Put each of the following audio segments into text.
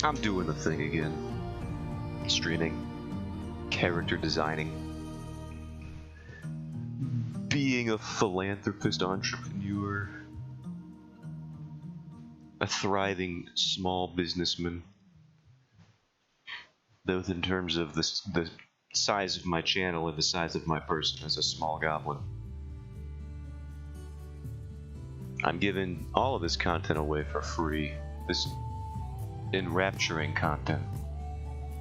I'm doing the thing again. Streaming, character designing, being a philanthropist entrepreneur, a thriving small businessman, both in terms of the size of my channel and the size of my person as a small goblin. I'm giving all of this content away for free. This enrapturing content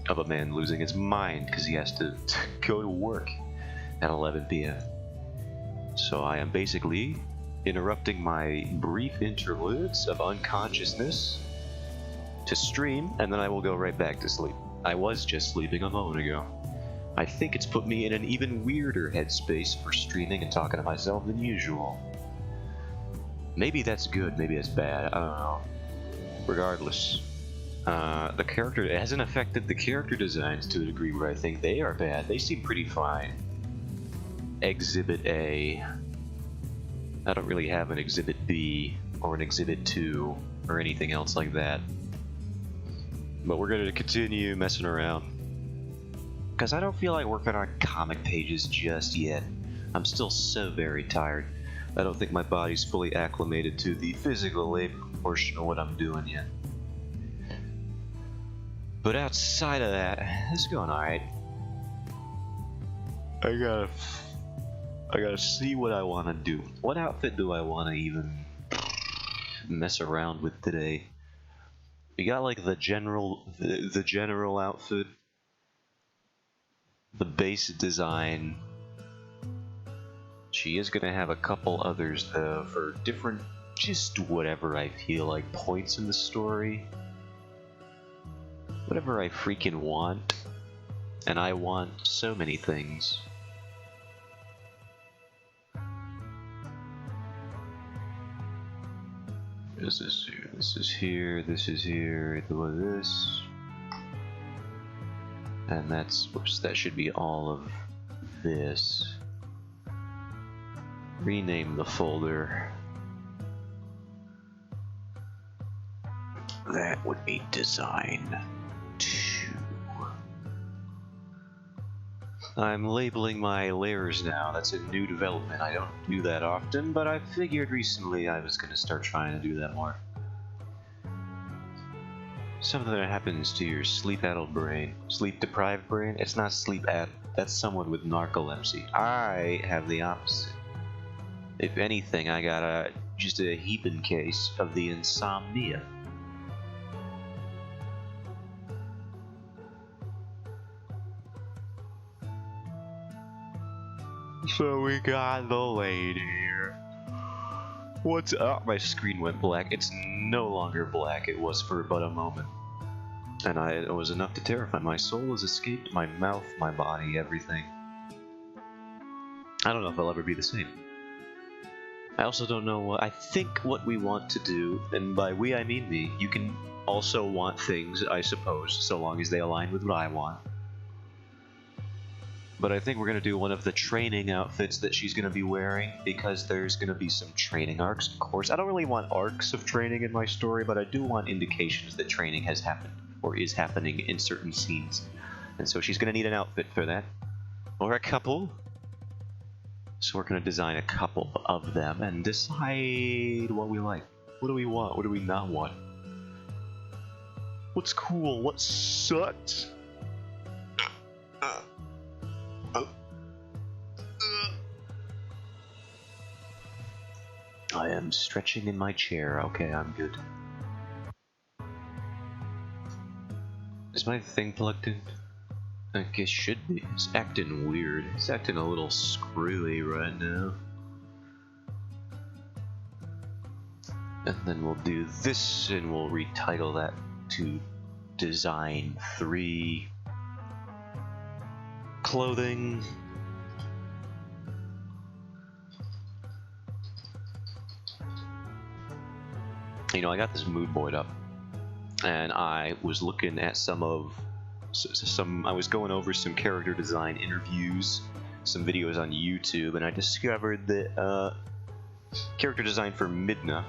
of a man losing his mind because he has to go to work at 11 p.m. So I am basically interrupting my brief interludes of unconsciousness to stream, and then I will go right back to sleep. I was just sleeping a moment ago. I think it's put me in an even weirder headspace for streaming and talking to myself than usual. Maybe that's good, maybe that's bad, I don't know. Regardless, the character, it hasn't affected the character designs to a degree where I think they are bad. They seem pretty fine. Exhibit A. I don't really have an Exhibit B or an Exhibit 2 or anything else like that. But we're going to continue messing around. Because I don't feel like working on comic pages just yet. I'm still so very tired. I don't think my body's fully acclimated to the physical labor portion of what I'm doing yet. But outside of that, it's going alright. I gotta see what I want to do. What outfit do I want to even mess around with today? We got like the general outfit, the base design. She is gonna have a couple others though for different, just whatever I feel like points in the story. Whatever I freaking want. And I want so many things. This is here, this is here, this is here, this. And that should be all of this. Rename the folder. That would be design 2. I'm labeling my layers now. That's a new development. I don't do that often, but I figured recently I was going to start trying to do that more. Something that happens to your sleep-addled brain. Sleep-deprived brain? It's not sleep-addled. That's someone with narcolepsy. I have the opposite. If anything, I got just a heaping case of the insomnia. So we got the lady here. What's up? My screen went black. It's no longer black. It was for but a moment. And it was enough to terrify. My soul has escaped my mouth, my body, everything. I don't know if I'll ever be the same. I also don't know what I think what we want to do, and by we I mean me. You can also want things, I suppose, so long as they align with what I want. But I think we're going to do one of the training outfits that she's going to be wearing, because there's going to be some training arcs, of course. I don't really want arcs of training in my story, but I do want indications that training has happened, or is happening in certain scenes. And so she's going to need an outfit for that. Or a couple. So we're going to design a couple of them and decide what we like. What do we want? What do we not want? What's cool? What sucks? I am stretching in my chair. Okay, I'm good. Is my thing plugged in? I guess should be. It's acting weird. It's acting a little screwy right now. And then we'll do this and we'll retitle that to Design 3. Clothing. You know, I got this mood board up and I was looking at I was going over some character design interviews, some videos on YouTube, and I discovered that character design for Midna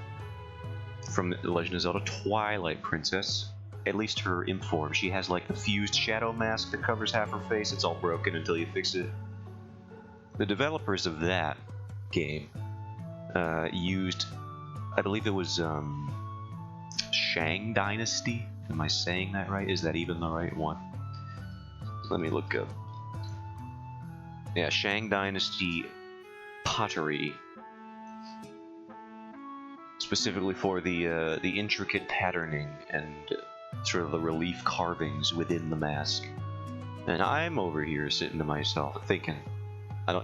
from The Legend of Zelda Twilight Princess at least her imp form, she has like the fused shadow mask that covers half her face. It's all broken until you fix it. The developers of that game used, I believe it was Shang Dynasty. Am I saying that right? Is that even the right one? Let me look up. Yeah, Shang Dynasty pottery, specifically for the intricate patterning and sort of the relief carvings within the mask. And I'm over here sitting to myself thinking,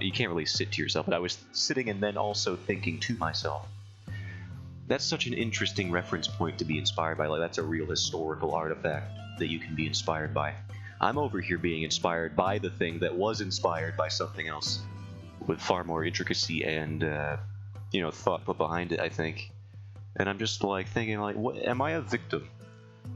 you can't really sit to yourself, but I was sitting and then also thinking to myself, that's such an interesting reference point to be inspired by. Like, that's a real historical artifact that you can be inspired by. I'm over here being inspired by the thing that was inspired by something else with far more intricacy and thought put behind it, I think. And I'm just like thinking, like, what, am I a victim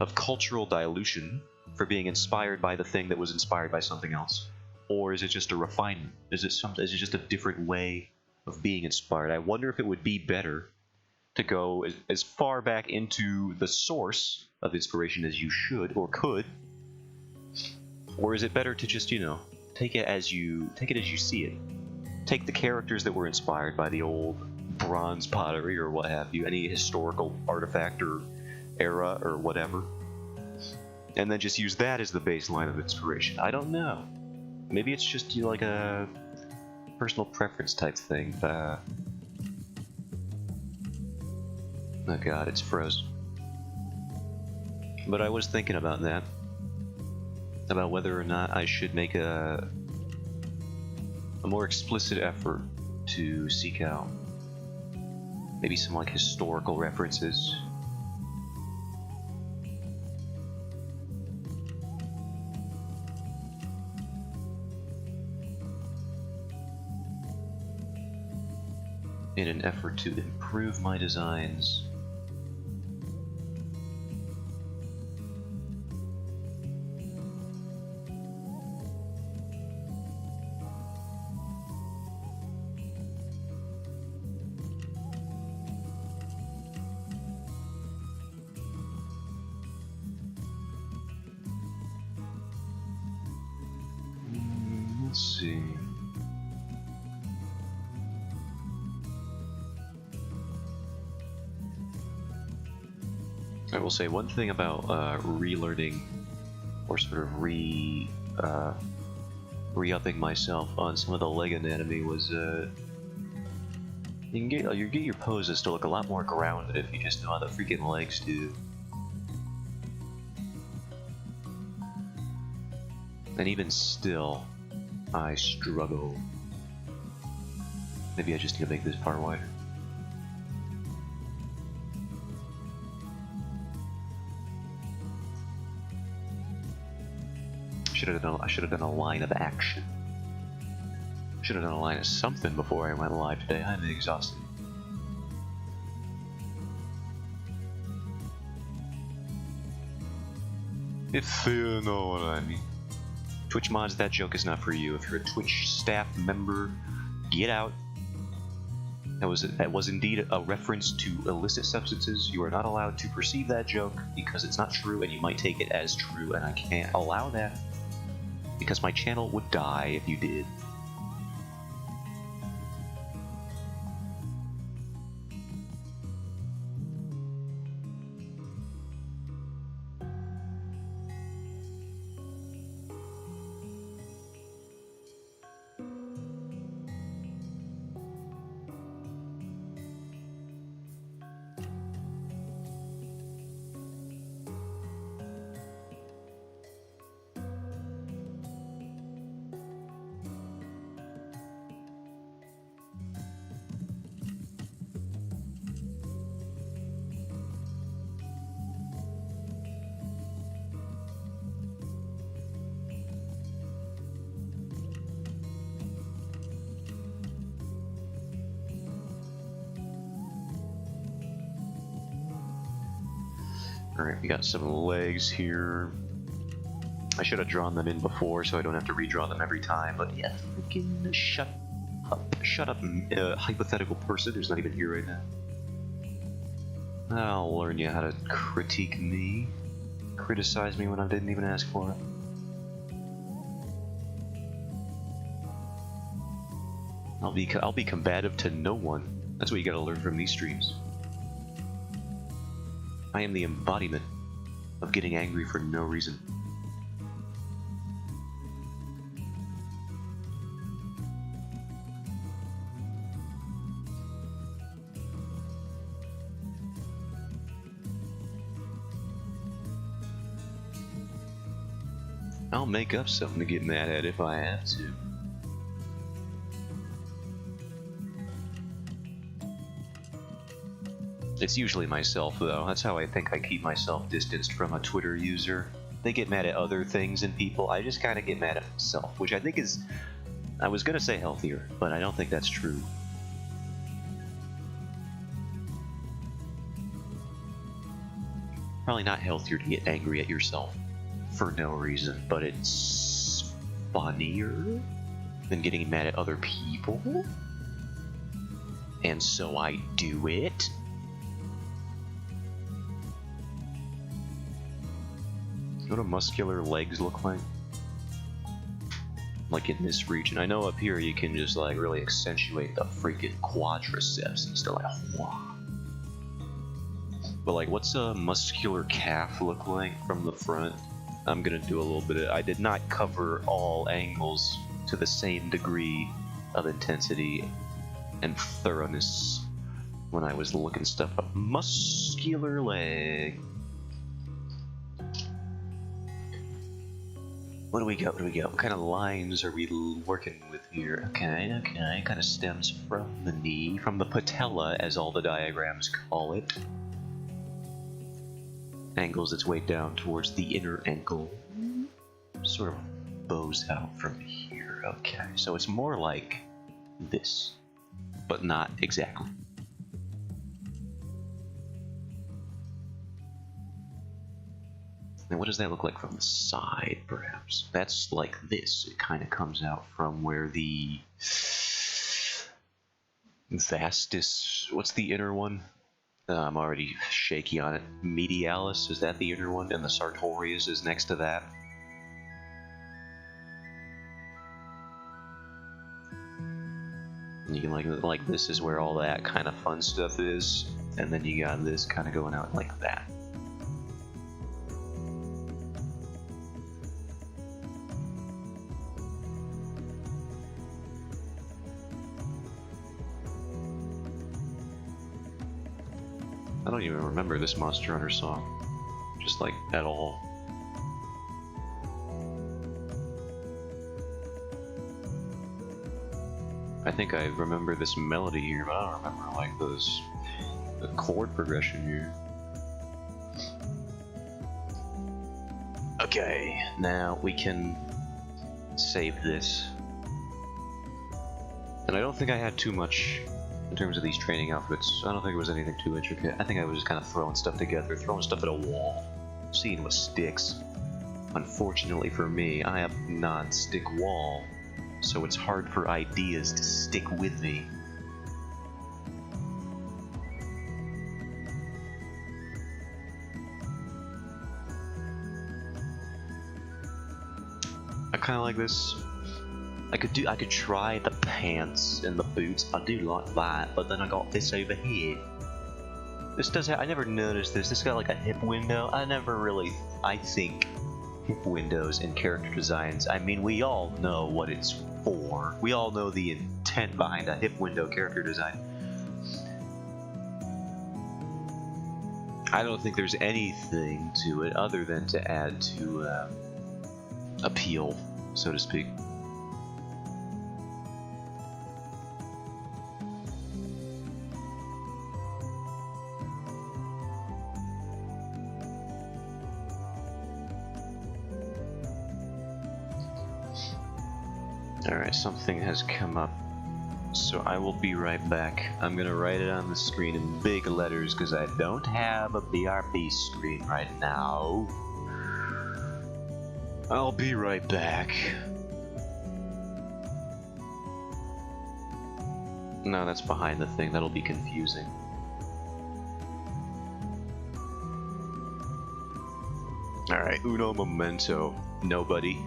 of cultural dilution for being inspired by the thing that was inspired by something else? Or is it just a refinement? Is it just a different way of being inspired? I wonder if it would be better to go as far back into the source of inspiration as you should or could, or is it better to just, take it as you see it? Take the characters that were inspired by the old bronze pottery or what have you, any historical artifact or era or whatever, and then just use that as the baseline of inspiration. I don't know. Maybe it's just like a personal preference type thing. Oh god, it's frozen. But I was thinking about that. About whether or not I should make a more explicit effort to seek out maybe some like historical references. In an effort to improve my designs. Let's see. I will say one thing about relearning or sort of re-upping myself on some of the leg anatomy was you get your poses to look a lot more grounded if you just know how the freaking legs do. And even still, I struggle. Maybe I just need to make this part wider. I should have done a line of action. Should have done a line of something before I went live today. I'm exhausted. If you know what I mean. Twitch mods, that joke is not for you. If you're a Twitch staff member, get out. That was indeed a reference to illicit substances. You are not allowed to perceive that joke because it's not true and you might take it as true, and I can't allow that because my channel would die if you did. Alright, we got some legs here. I should have drawn them in before so I don't have to redraw them every time, but yeah, freaking shut up, hypothetical person who's not even here right now. I'll learn you how to critique me. criticize me when I didn't even ask for it. I'll be combative to no one. That's what you gotta learn from these streams. I am the embodiment of getting angry for no reason. I'll make up something to get mad at if I have to. It's usually myself, though. That's how I think I keep myself distanced from a Twitter user. They get mad at other things and people. I just kind of get mad at myself, which I think is... I was going to say healthier, but I don't think that's true. Probably not healthier to get angry at yourself for no reason, but it's funnier than getting mad at other people. And so I do it. What do muscular legs look like? Like in this region. I know up here you can just like really accentuate the freaking quadriceps and stuff like wow. But like what's a muscular calf look like from the front? I'm gonna do a little bit of... I did not cover all angles to the same degree of intensity and thoroughness when I was looking stuff up. Muscular leg. What do we got? What do we got? What kind of lines are we working with here? Okay. Kind of stems from the knee, from the patella, as all the diagrams call it. Angles its way down towards the inner ankle. Sort of bows out from here. Okay, so it's more like this, but not exactly. Now what does that look like from the side, perhaps? That's like this. It kind of comes out from where the vastus... What's the inner one? I'm already shaky on it. Medialis, is that the inner one? And the sartorius is next to that. And you can like this is where all that kind of fun stuff is. And then you got this kind of going out like that. I don't even remember this Monster Hunter song, just like at all. I think I remember this melody here, but I don't remember like the chord progression here. Okay, now we can save this. And I don't think I had too much in terms of these training outfits. I don't think it was anything too intricate. I think I was just kind of throwing stuff together, throwing stuff at a wall, seeing what sticks. Unfortunately for me, I have a non-stick wall, so it's hard for ideas to stick with me. I kind of like this. I could try the pants and the boots. I do like that, but then I got this over here. This does I never noticed this. This got like a hip window. I think hip windows in character designs. I mean, we all know what it's for. We all know the intent behind a hip window character design. I don't think there's anything to it other than to add to appeal, so to speak. Alright, something has come up, so I will be right back. I'm gonna write it on the screen in big letters because I don't have a BRB screen right now. I'll be right back. No, that's behind the thing. That'll be confusing. Alright, uno momento. Nobody.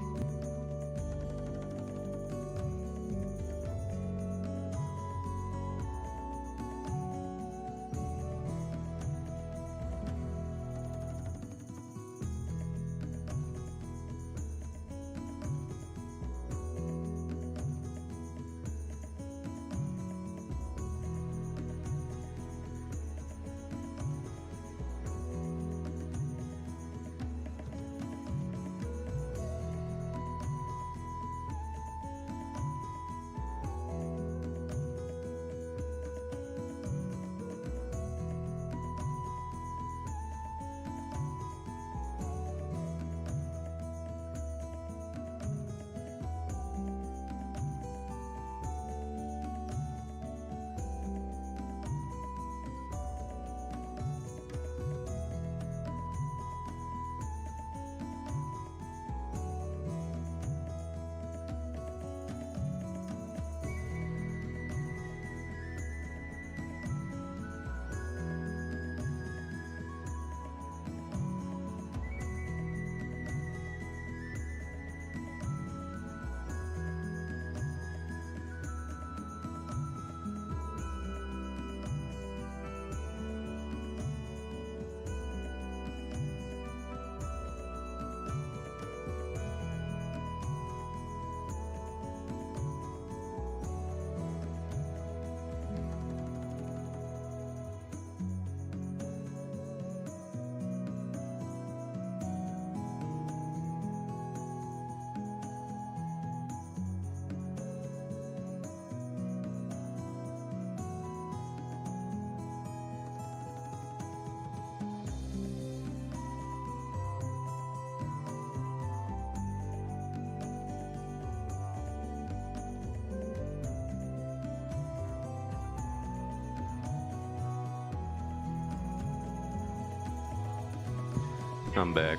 I'm back.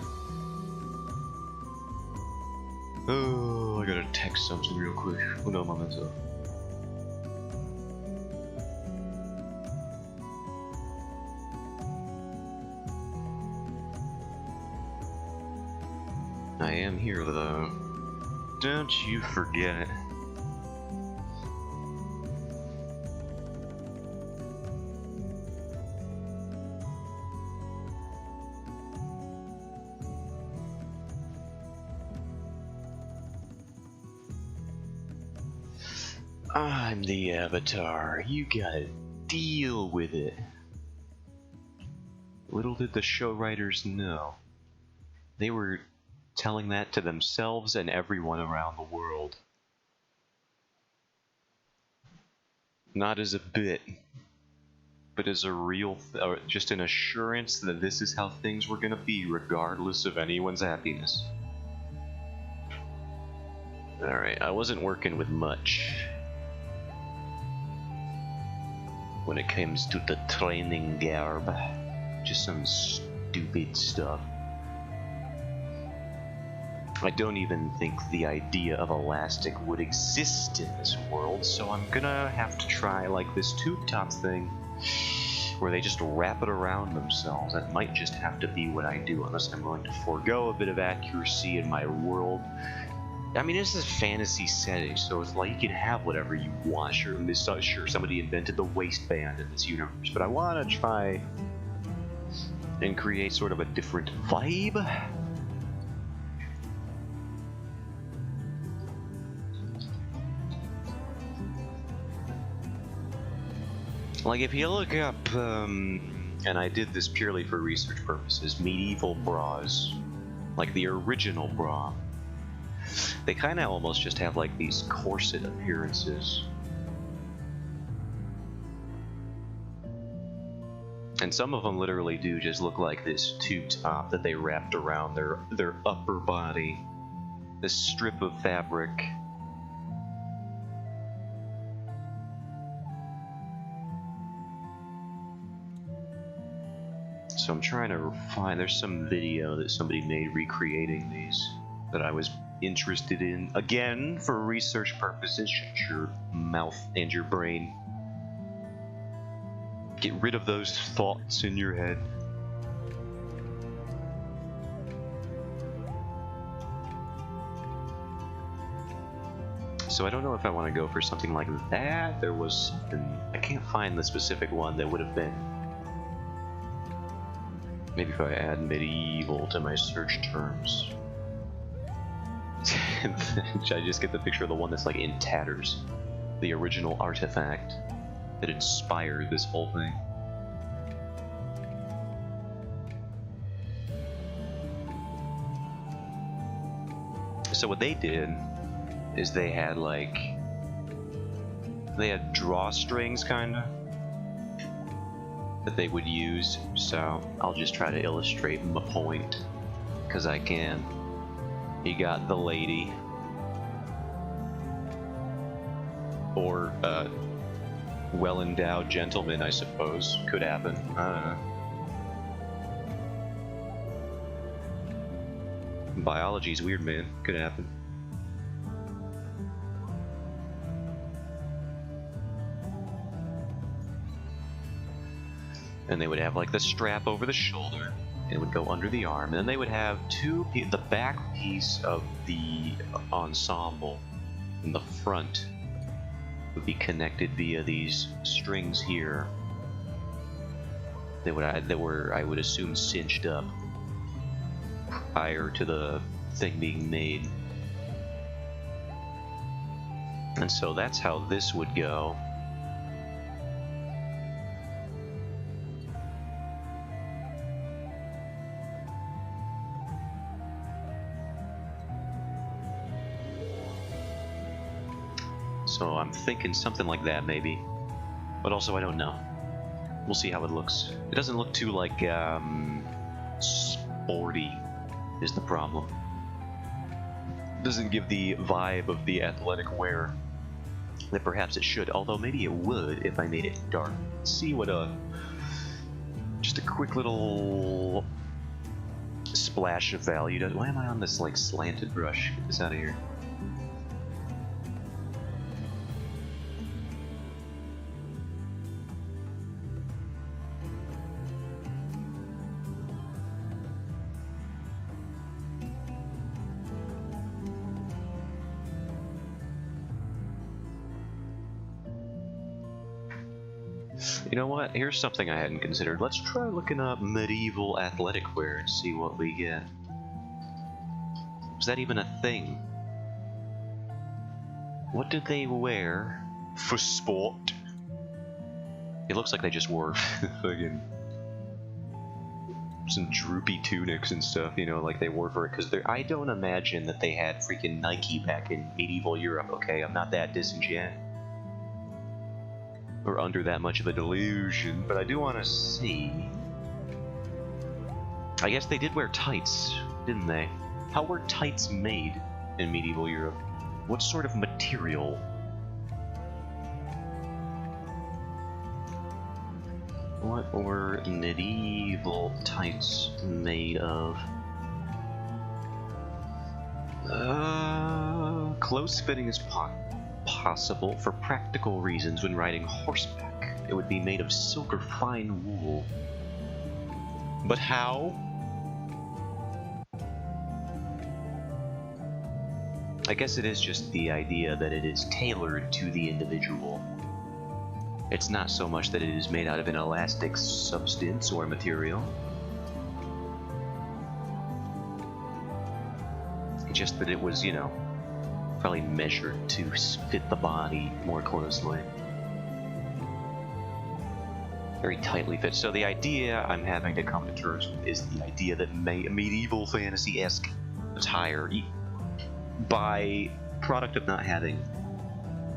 Oh, I gotta text something real quick. Uno momento. I am here though. Don't you forget it. I'm the Avatar. You gotta deal with it. Little did the show writers know. They were telling that to themselves and everyone around the world. Not as a bit, but as a real, or just an assurance that this is how things were gonna be, regardless of anyone's happiness. Alright, I wasn't working with much when it comes to the training garb. Just some stupid stuff. I don't even think the idea of elastic would exist in this world, so I'm gonna have to try like this tube top thing where they just wrap it around themselves. That might just have to be what I do, unless I'm going to forego a bit of accuracy in my world. I mean, this is a fantasy setting, so it's like you can have whatever you want. Sure, somebody invented the waistband in this universe, but I want to try and create sort of a different vibe. Like, if you look up, and I did this purely for research purposes, medieval bras, like the original bra, they kind of almost just have like these corset appearances. And some of them literally do just look like this tube top that they wrapped around their upper body. This strip of fabric. So I'm trying to find, there's some video that somebody made recreating these that I was interested in. Again, for research purposes, shut your mouth and your brain. Get rid of those thoughts in your head. So I don't know if I want to go for something like that. There was something... I can't find the specific one that would have been... Maybe if I add medieval to my search terms. I just get the picture of the one that's like in tatters. The original artifact that inspired this whole thing. So what they did is they had like... They had drawstrings, kinda, that they would use. So I'll just try to illustrate my point, because I can. You got the lady, or well-endowed gentleman, I suppose. Could happen. I don't know. Biology's weird, man. Could happen. And they would have like the strap over the shoulder, and it would go under the arm. And then they would have the back piece of the ensemble in the front would be connected via these strings here. That were, I would assume, cinched up prior to the thing being made. And so that's how this would go. So I'm thinking something like that, maybe. But also, I don't know. We'll see how it looks. It doesn't look too, like, sporty, is the problem. Doesn't give the vibe of the athletic wear that perhaps it should, although maybe it would if I made it dark. Let's see what just a quick little splash of value does. Why am I on this, like, slanted brush? Get this out of here. You know what? Here's something I hadn't considered. Let's try looking up medieval athletic wear and see what we get. Was that even a thing? What did they wear for sport? It looks like they just wore fucking some droopy tunics and stuff, you know, like they wore for it. Because I don't imagine that they had freaking Nike back in medieval Europe, okay? I'm not that disenchanted. Or under that much of a delusion, but I do want to see. I guess they did wear tights, didn't they? How were tights made in medieval Europe? What sort of material? What were medieval tights made of? Close fitting is possible for practical reasons when riding horseback. It would be made of silk or fine wool. But how? I guess it is just the idea that it is tailored to the individual. It's not so much that it is made out of an elastic substance or material. Just that it was, you know, probably measured to fit the body more closely. Very tightly fit. So the idea I'm having to come to terms with is the idea that medieval fantasy-esque attire, by product of not having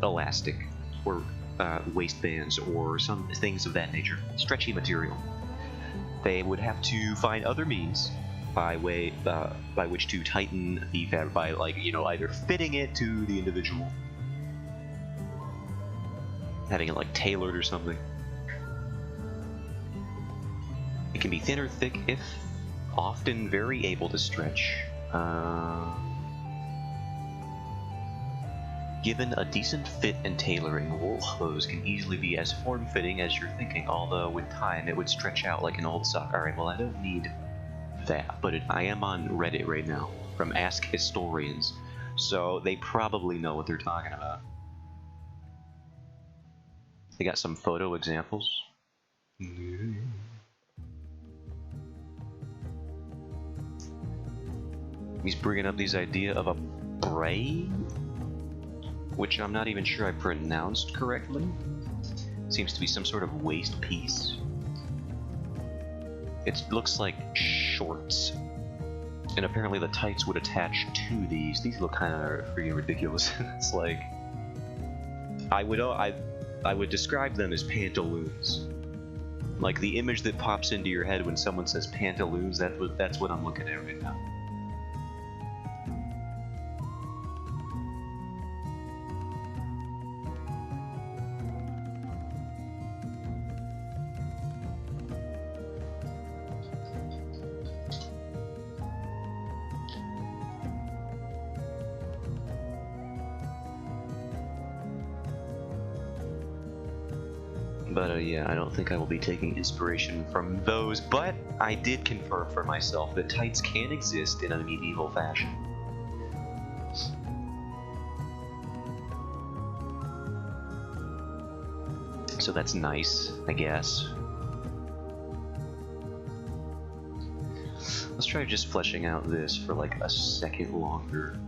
elastic or waistbands or some things of that nature, stretchy material, they would have to find other means by which to tighten the fabric by, like, you know, either fitting it to the individual, having it like tailored or something. It can be thin or thick, if often very able to stretch. Given a decent fit and tailoring, wool clothes can easily be as form-fitting as you're thinking, although with time it would stretch out like an old sock. Alright, well, I don't need that, but I am on Reddit right now, from Ask Historians. so they probably know what they're talking about. They got some photo examples. He's bringing up this idea of a braid, which I'm not even sure I pronounced correctly. Seems to be some sort of waist piece. It looks like shorts, and apparently the tights would attach to these. These look kind of freaking ridiculous. It's like I would describe them as pantaloons. Like the image that pops into your head when someone says pantaloons. That's what I'm looking at right now. But yeah, I don't think I will be taking inspiration from those, but I did confirm for myself that tights can exist in a medieval fashion. So that's nice, I guess. Let's try just fleshing out this for like a second longer.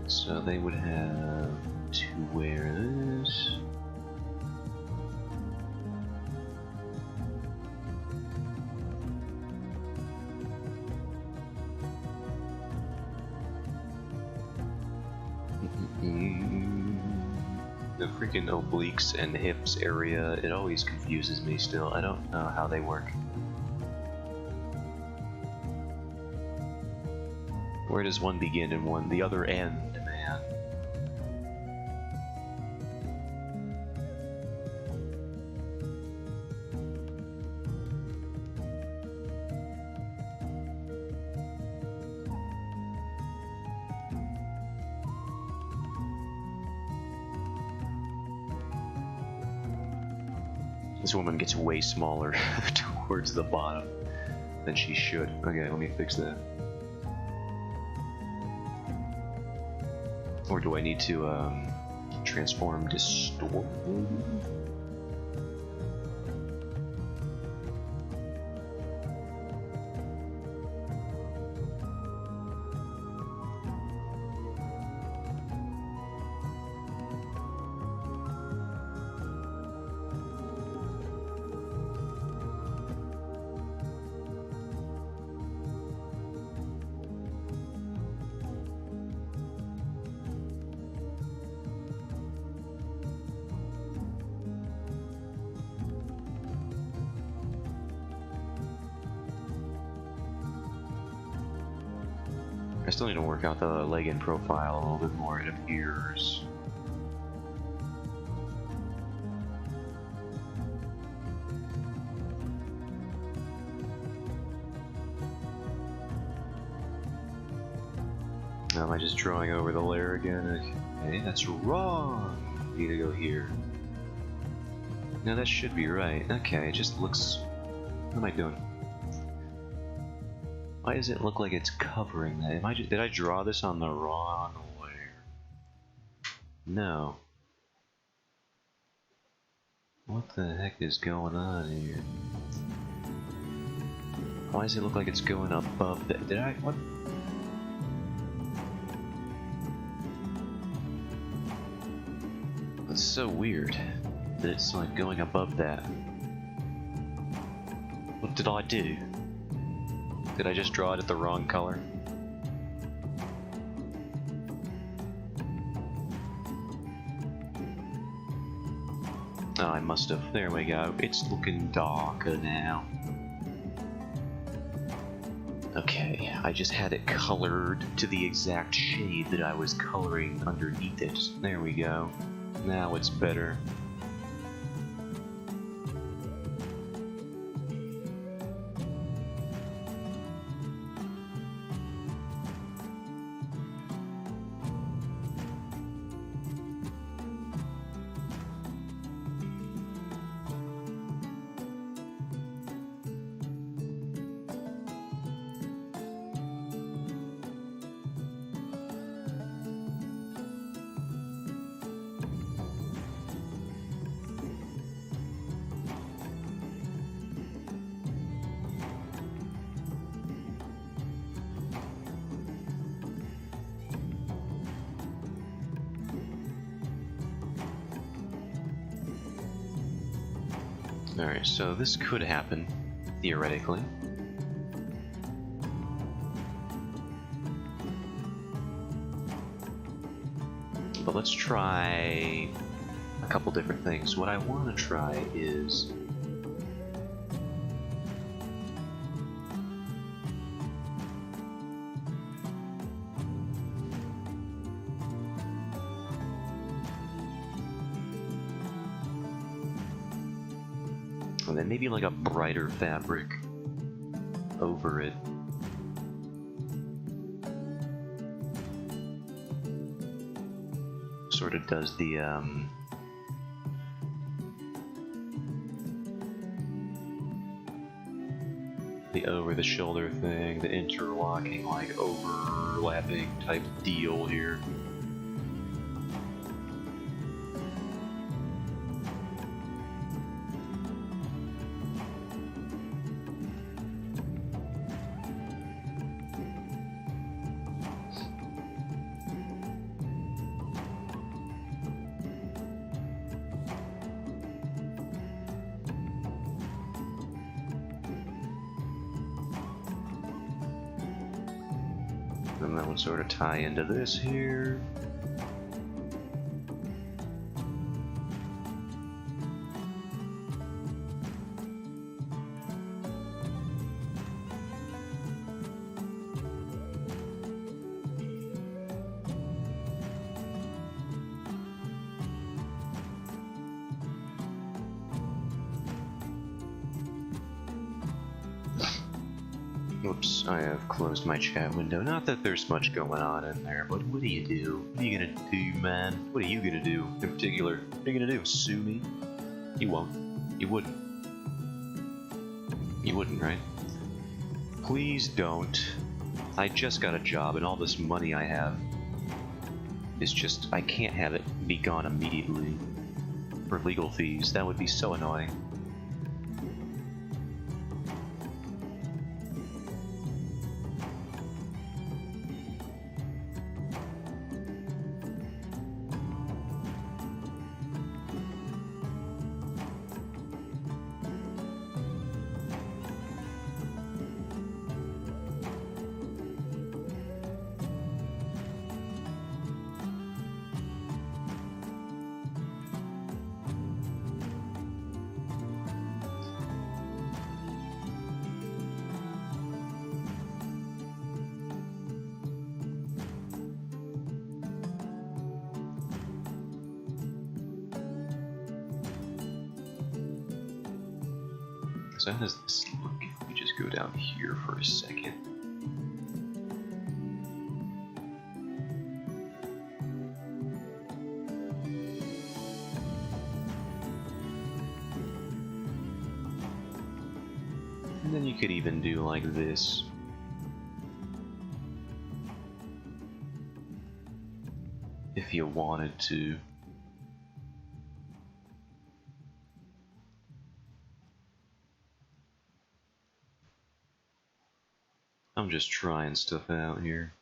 So they would have to wear this. The freaking obliques and hips area, it always confuses me still. I don't know how they work. Where does one begin and one the other end, man? This woman gets way smaller towards the bottom than she should. Okay, let me fix that. Or do I need to transform distort? I still need to work out the leg in profile a little bit more, it appears. Now, am I just drawing over the layer again? Okay, that's wrong! Need to go here. No, that should be right. Okay, it just looks... What am I doing? Why does it look like it's covering that? Did I draw this on the wrong layer? No. What the heck is going on here? Why does it look like it's going above that? Did I? What? That's so weird that it's like going above that. What did I do? Did I just draw it at the wrong color? Oh, I must have. There we go. It's looking darker now. Okay, I just had it colored to the exact shade that I was coloring underneath it. There we go. Now it's better. Alright, so this could happen, theoretically. But let's try a couple different things. What I want to try is... and then maybe like a brighter fabric over it. Sort of does the over-the-shoulder thing, the interlocking, like overlapping type deal here. And that would sort of tie into this here. Whoops, I have closed my chat window. Not that there's much going on in there, but what do you do? What are you gonna do, man? What are you gonna do in particular? What are you gonna do? Sue me? You won't. You wouldn't. You wouldn't, right? Please don't. I just got a job, and all this money I have is just... I can't have it be gone immediately for legal fees. That would be so annoying. So how does this look? Let me just go down here for a second. And then you could even do like this. If you wanted to. I'm just trying stuff out here.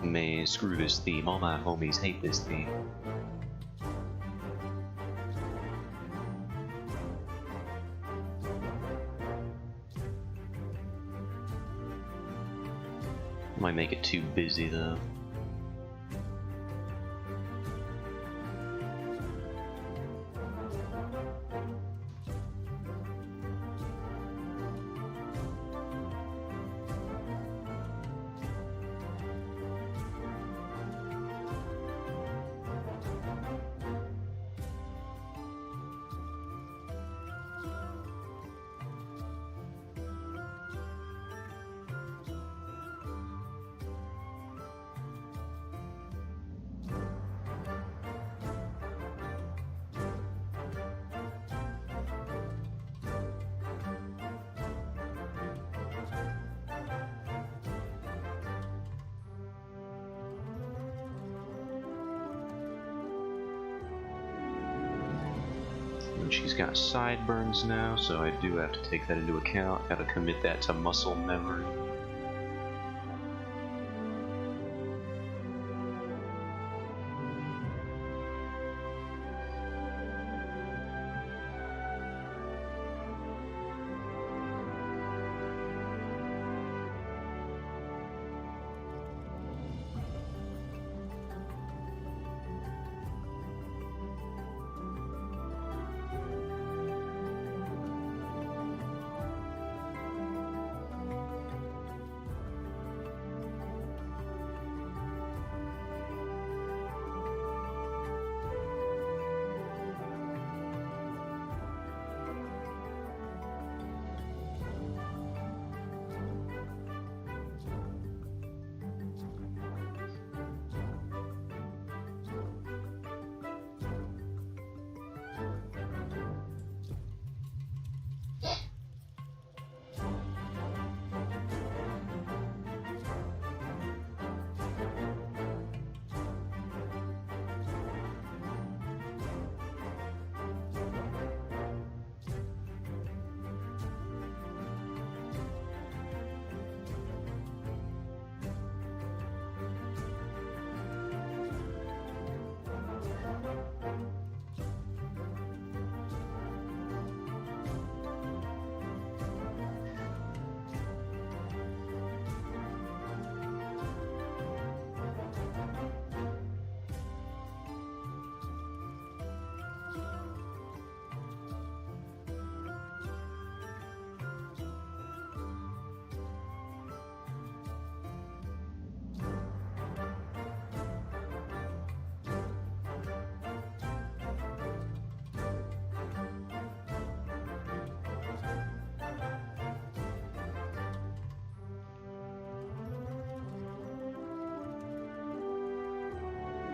Man, screw this theme. All my homies hate this theme. Might make it too busy though. And she's got sideburns now, so I do have to take that into account. Gotta commit that to muscle memory.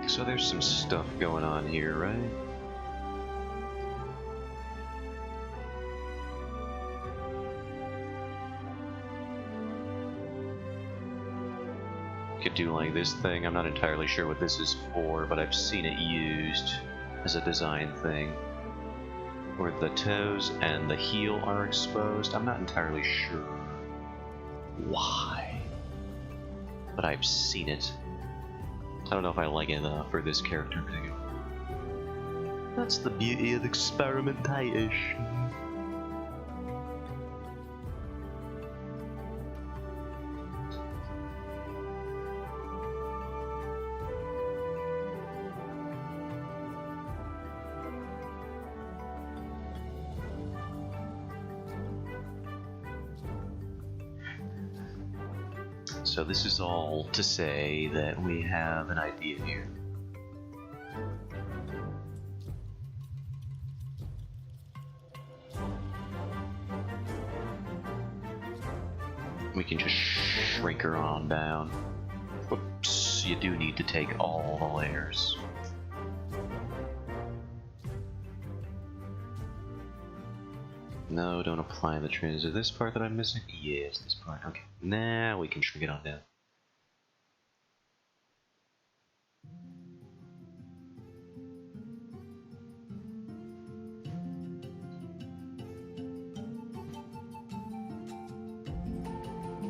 So there's some stuff going on here, right? Could do like this thing. I'm not entirely sure what this is for, but I've seen it used as a design thing. Where the toes and the heel are exposed. I'm not entirely sure why, but I've seen it. I don't know if I like it for this character. That's the beauty of experimentation. So this is all to say that we have an idea here. We can just shrink her on down. Whoops, you do need to take all the layers. No, don't apply the trans. Is this part that I'm missing? Yes, this part. Okay. Now we can shrink it on down.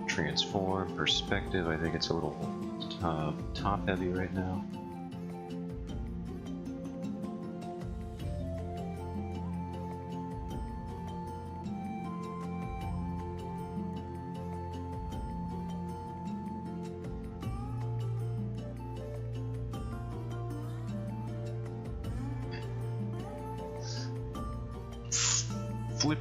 Transform, perspective. I think it's a little top heavy right now. Flip.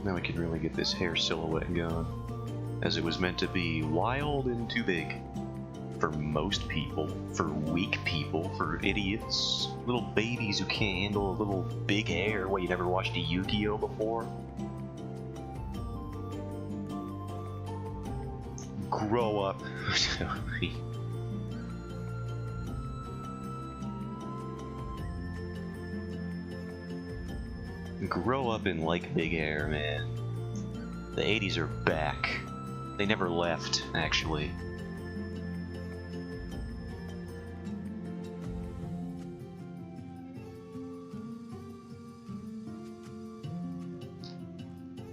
Now we can really get this hair silhouette going. As it was meant to be wild and too big. For most people, for weak people, for idiots, little babies who can't handle a little big hair. What, you never watched a Yu-Gi-Oh before? Grow up. Grow up and like big hair, man. The 80s are back. They never left, actually.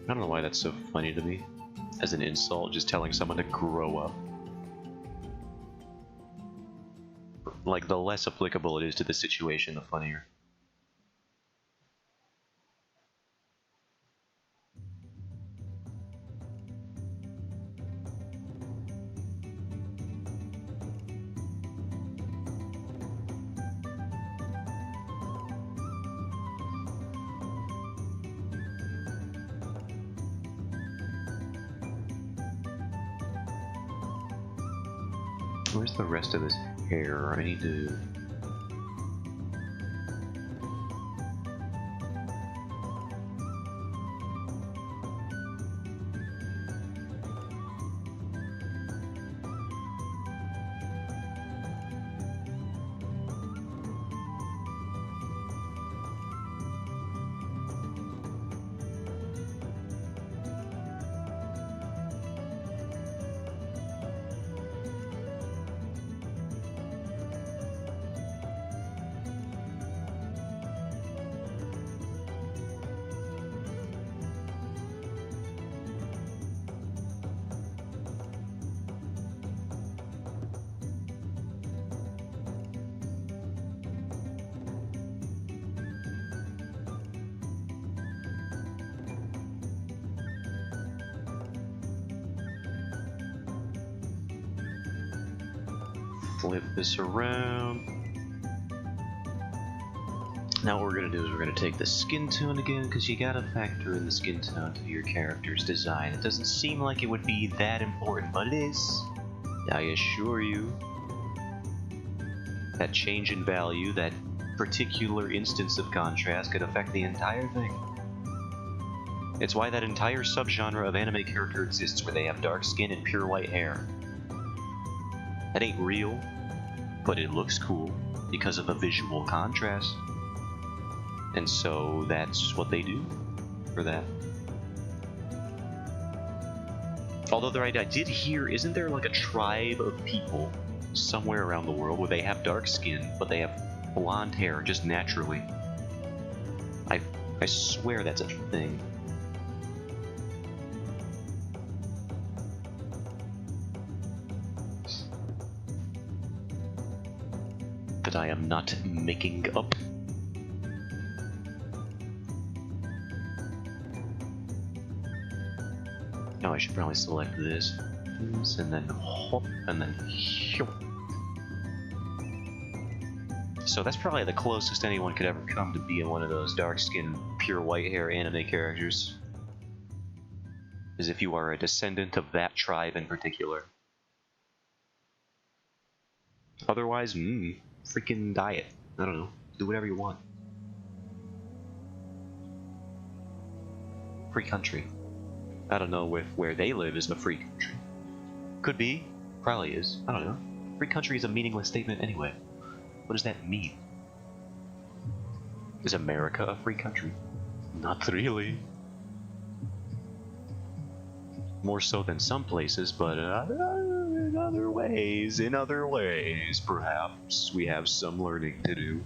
I don't know why that's so funny to me. As an insult, just telling someone to grow up. Like, the less applicable it is to the situation, the funnier. Where's the rest of this hair? I need to... flip this around. Now what we're going to do is we're going to take the skin tone again, because you got to factor in the skin tone to your character's design. It doesn't seem like it would be that important, but it is. I assure you. That change in value, that particular instance of contrast could affect the entire thing. It's why that entire subgenre of anime character exists, where they have dark skin and pure white hair. That ain't real, but it looks cool because of the visual contrast. And so that's what they do for that. Although I did hear, isn't there like a tribe of people somewhere around the world where they have dark skin, but they have blonde hair just naturally? I swear that's a thing. That I am not making up. Now I should probably select this, and then hop, and then hop. So that's probably the closest anyone could ever come to being one of those dark-skinned, pure white hair anime characters. As if you are a descendant of that tribe in particular. Otherwise, freaking diet. I don't know. Do whatever you want. Free country. I don't know if where they live is a free country. Could be. Probably is. I don't know. Free country is a meaningless statement anyway. What does that mean? Is America a free country? Not really. More so than some places, but in other ways, perhaps we have some learning to do.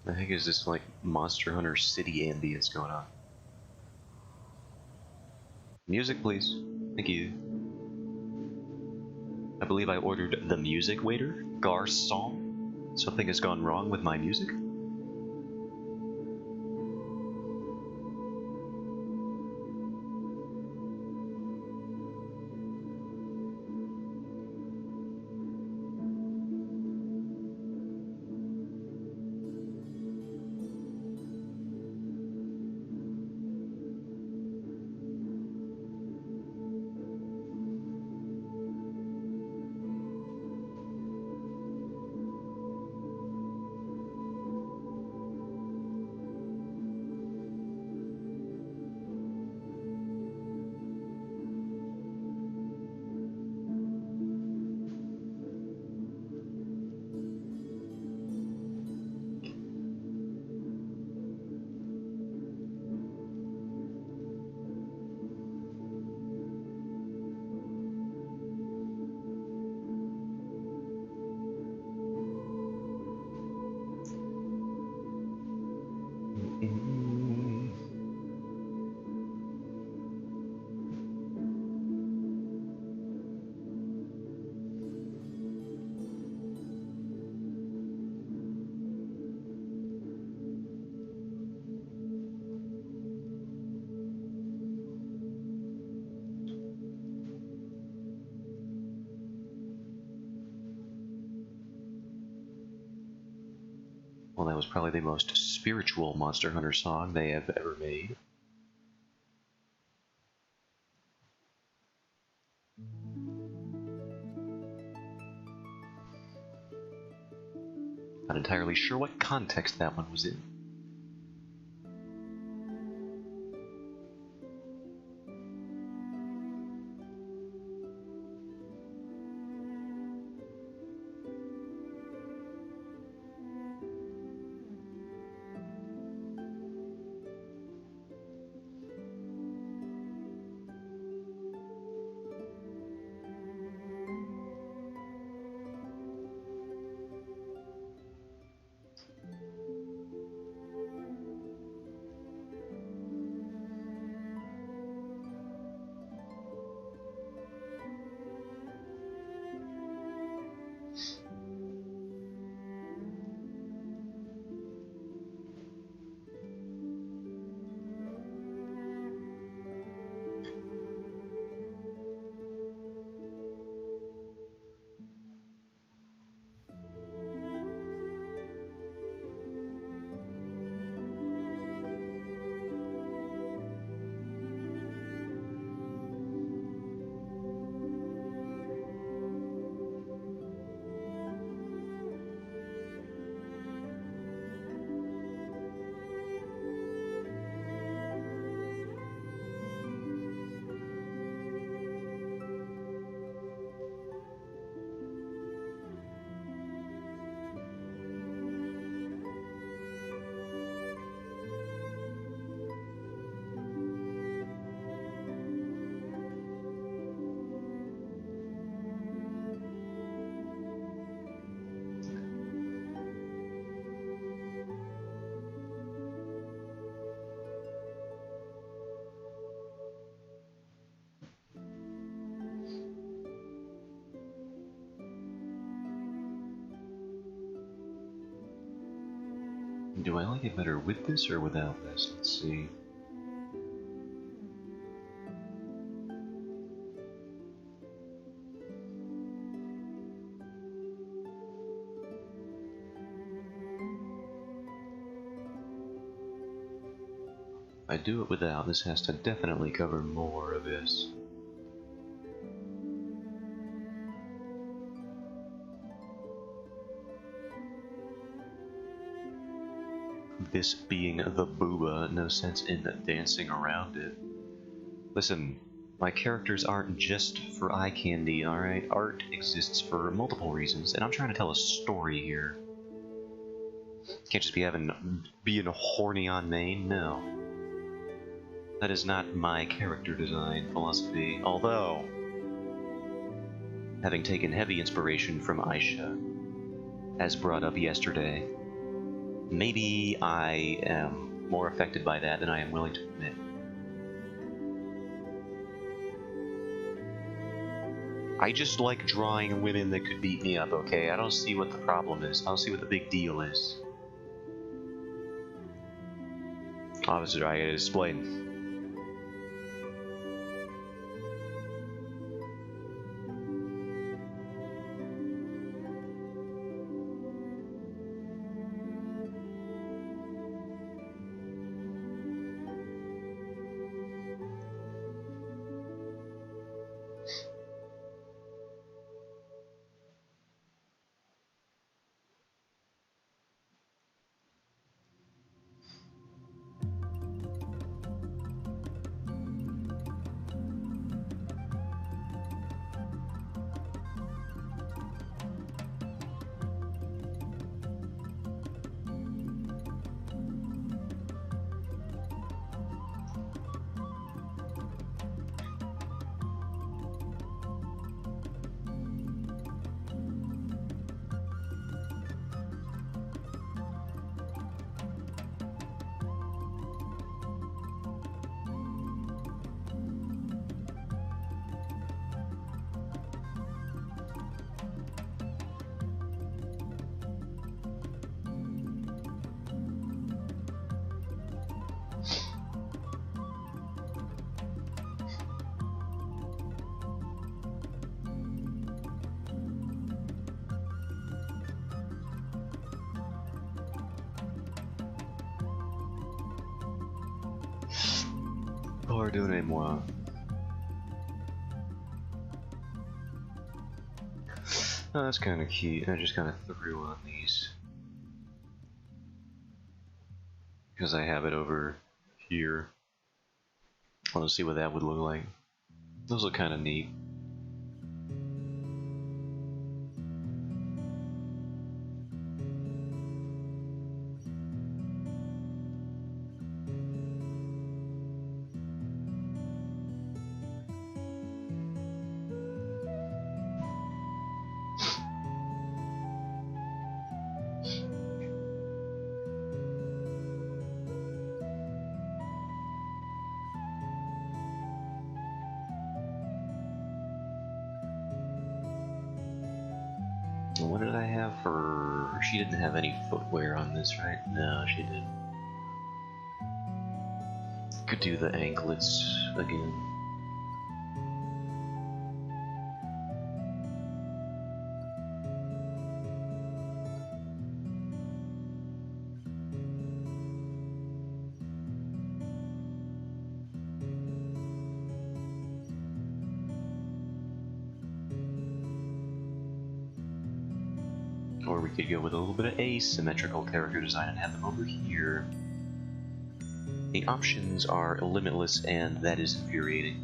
I think it's just like Monster Hunter City ambience going on. Music, please. Thank you. I believe I ordered the music waiter. Garçon. Something has gone wrong with my music? Well, that was probably the most spiritual Monster Hunter song they have ever made. Not entirely sure what context that one was in. Do I like it better with this or without this? Let's see. If I do it without, this has to definitely cover more of this. This being the booba, no sense in dancing around it. Listen, my characters aren't just for eye candy, alright? Art exists for multiple reasons, and I'm trying to tell a story here. Can't just be being horny on main, no. That is not my character design philosophy, although, having taken heavy inspiration from Aisha, as brought up yesterday, maybe I am more affected by that than I am willing to admit. I just like drawing women that could beat me up, okay? I don't see what the problem is. I don't see what the big deal is. Obviously, I gotta explain. Pardonnez-moi. Oh, that's kind of cute. I just kind of threw on these because I have it over here. I want to see what that would look like. Those look kind of neat. What did I have for... She didn't have any footwear on this, right? No, she didn't. Could do the anklets again. Or we could go with a little bit of asymmetrical character design and have them over here. The options are limitless, and that is infuriating.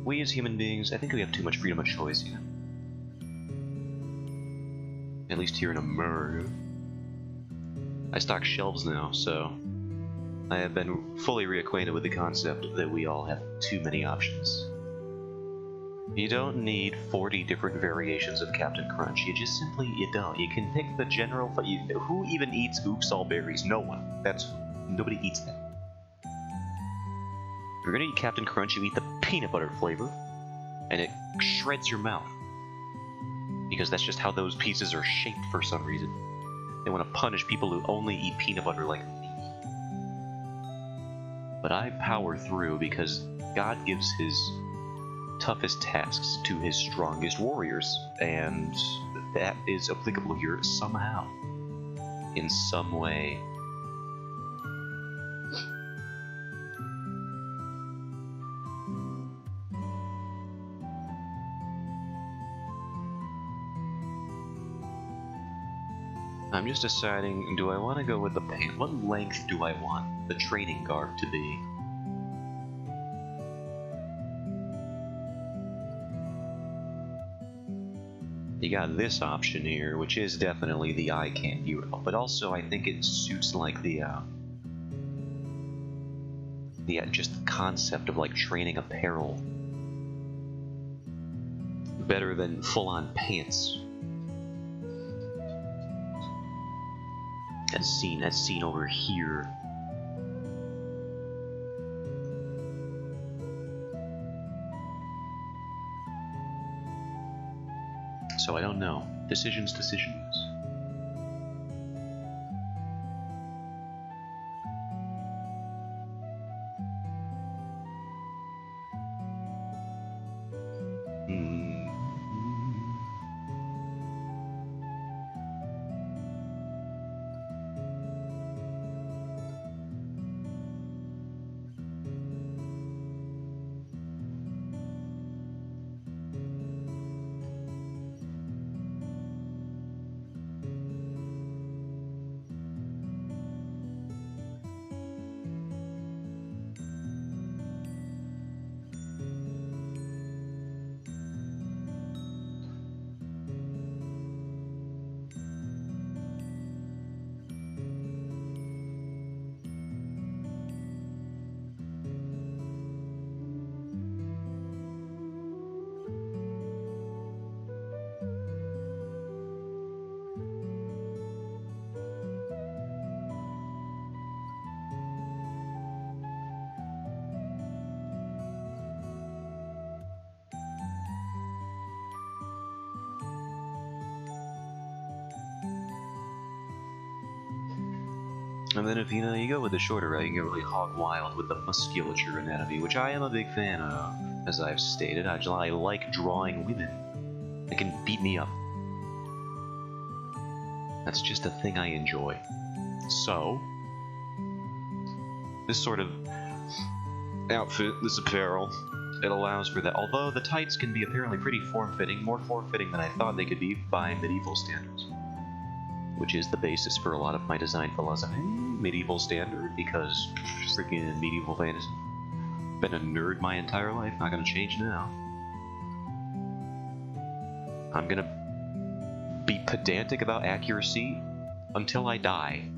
We as human beings, I think we have too much freedom of choice, you know? At least here in America. I stock shelves now, so I have been fully reacquainted with the concept that we all have too many options. You don't need 40 different variations of Captain Crunch. You just simply, you don't. You can pick the general... Who even eats Oops All Berries? No one. Nobody eats that. If you're gonna eat Captain Crunch, you eat the peanut butter flavor, and it shreds your mouth. Because that's just how those pieces are shaped for some reason. They want to punish people who only eat peanut butter like me. But I power through because God gives his toughest tasks to his strongest warriors, and that is applicable here somehow. In some way. I'm just deciding, do I want to go with the pant? What length do I want the training garb to be? You got this option here, which is definitely the eye candy route, but also I think it suits like the just the concept of like training apparel better than full-on pants. As seen over here. So I don't know. Decisions. Hmm. And then if you go with the shorter route, you can get really hog wild with the musculature anatomy, which I am a big fan of. As I've stated, I like drawing women that can beat me up. That's just a thing I enjoy. So, this sort of outfit, this apparel, it allows for that. Although the tights can be apparently pretty form-fitting, more form-fitting than I thought they could be by medieval standards. Which is the basis for a lot of my design philosophy. Medieval standard, because freaking medieval fantasy. Been a nerd my entire life, not gonna change now. I'm gonna be pedantic about accuracy until I die.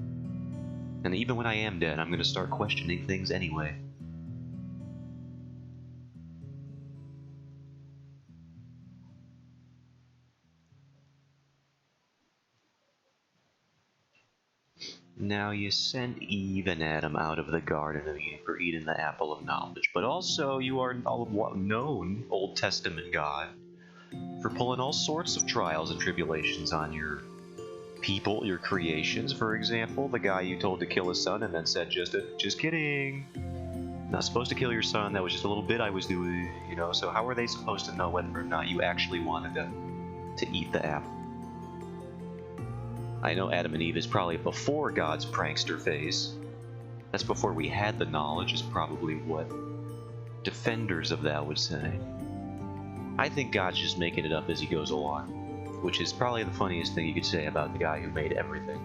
And even when I am dead, I'm gonna start questioning things anyway. Now, you sent Eve and Adam out of the Garden of Eden for eating the apple of knowledge, but also you are known Old Testament God for pulling all sorts of trials and tribulations on your people, your creations. For example, the guy you told to kill his son and then said, just kidding. Not supposed to kill your son, that was just a little bit I was doing, so how are they supposed to know whether or not you actually wanted them to eat the apple? I know Adam and Eve is probably before God's prankster phase. That's before we had the knowledge, is probably what defenders of that would say. I think God's just making it up as he goes along, which is probably the funniest thing you could say about the guy who made everything.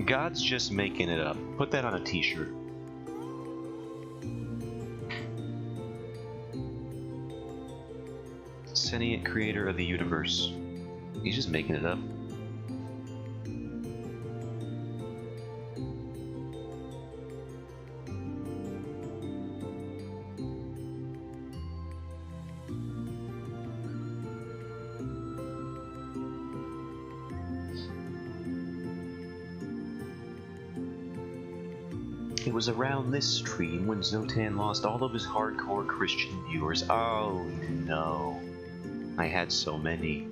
God's just making it up. Put that on a t-shirt. Sentient creator of the universe. He's just making it up. It was around this stream when Zotan lost all of his hardcore Christian viewers. Oh no. I had so many.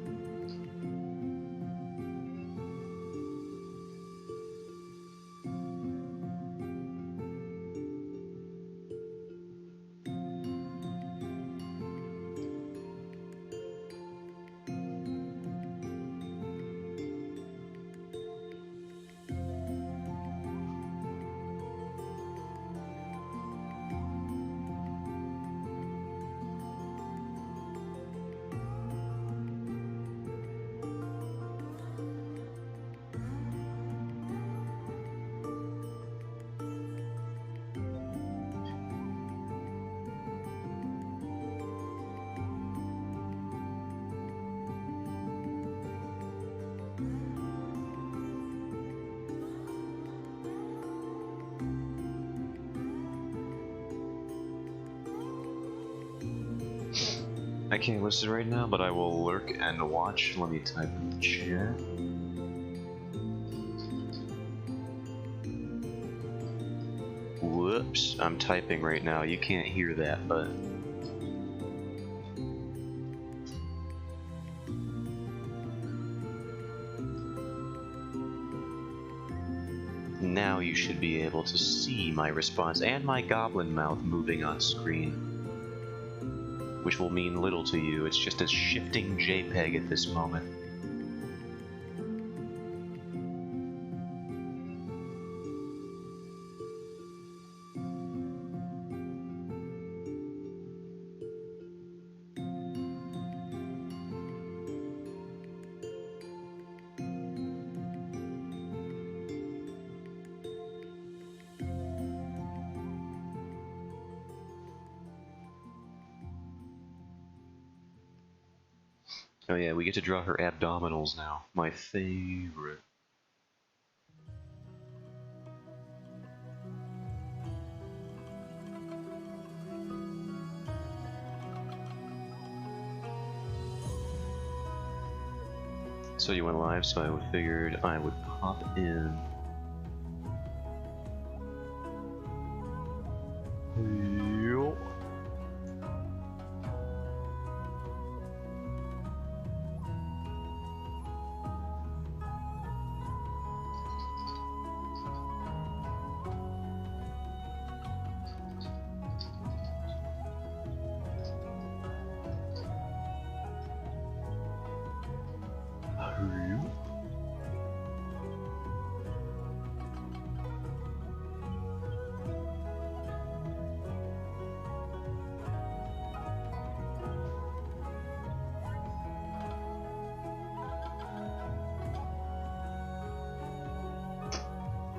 I can't listen right now, but I will lurk and watch. Let me type in the chat. Whoops, I'm typing right now. You can't hear that, but... Now you should be able to see my response and my goblin mouth moving on screen. Which will mean little to you, it's just a shifting JPEG at this moment. Oh yeah, we get to draw her abdominals now. My favorite. So you went live, so I figured I would pop in. Yo.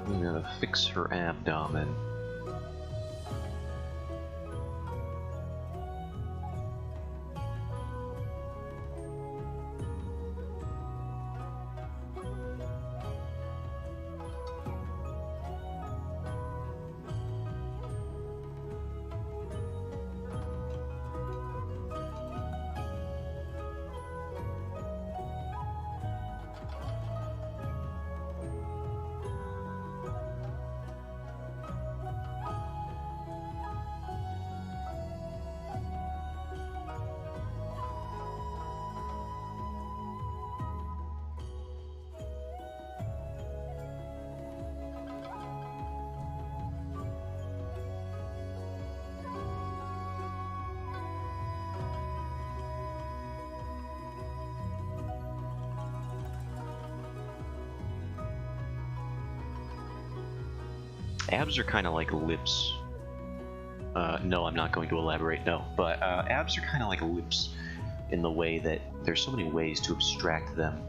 I'm gonna fix her abdomen. Abs are kind of like lips. No, I'm not going to elaborate, no. But abs are kind of like lips in the way that there's so many ways to abstract them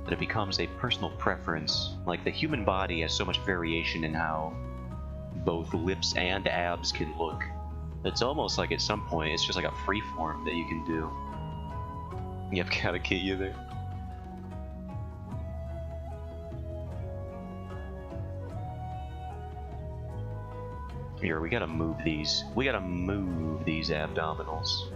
that it becomes a personal preference. Like the human body has so much variation in how both lips and abs can look. It's almost like at some point it's just like a free form that you can do. You have got a kid you there. Here, we gotta move these. We gotta move these abdominals.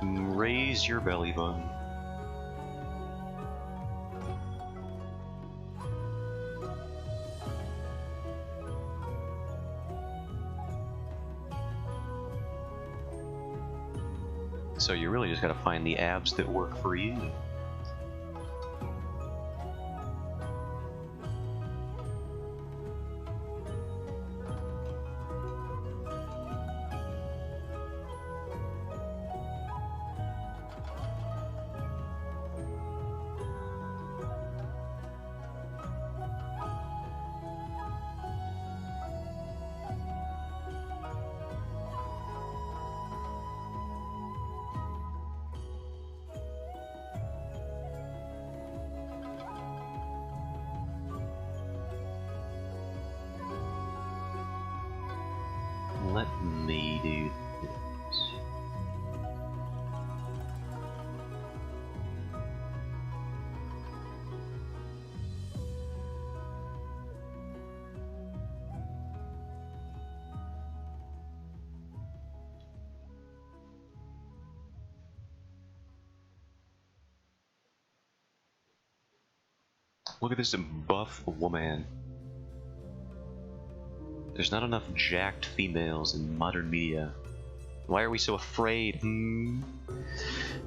Raise your belly button. So you really just gotta find the abs that work for you. Let me do this. Look at this buff woman. There's not enough jacked females in modern media. Why are we so afraid?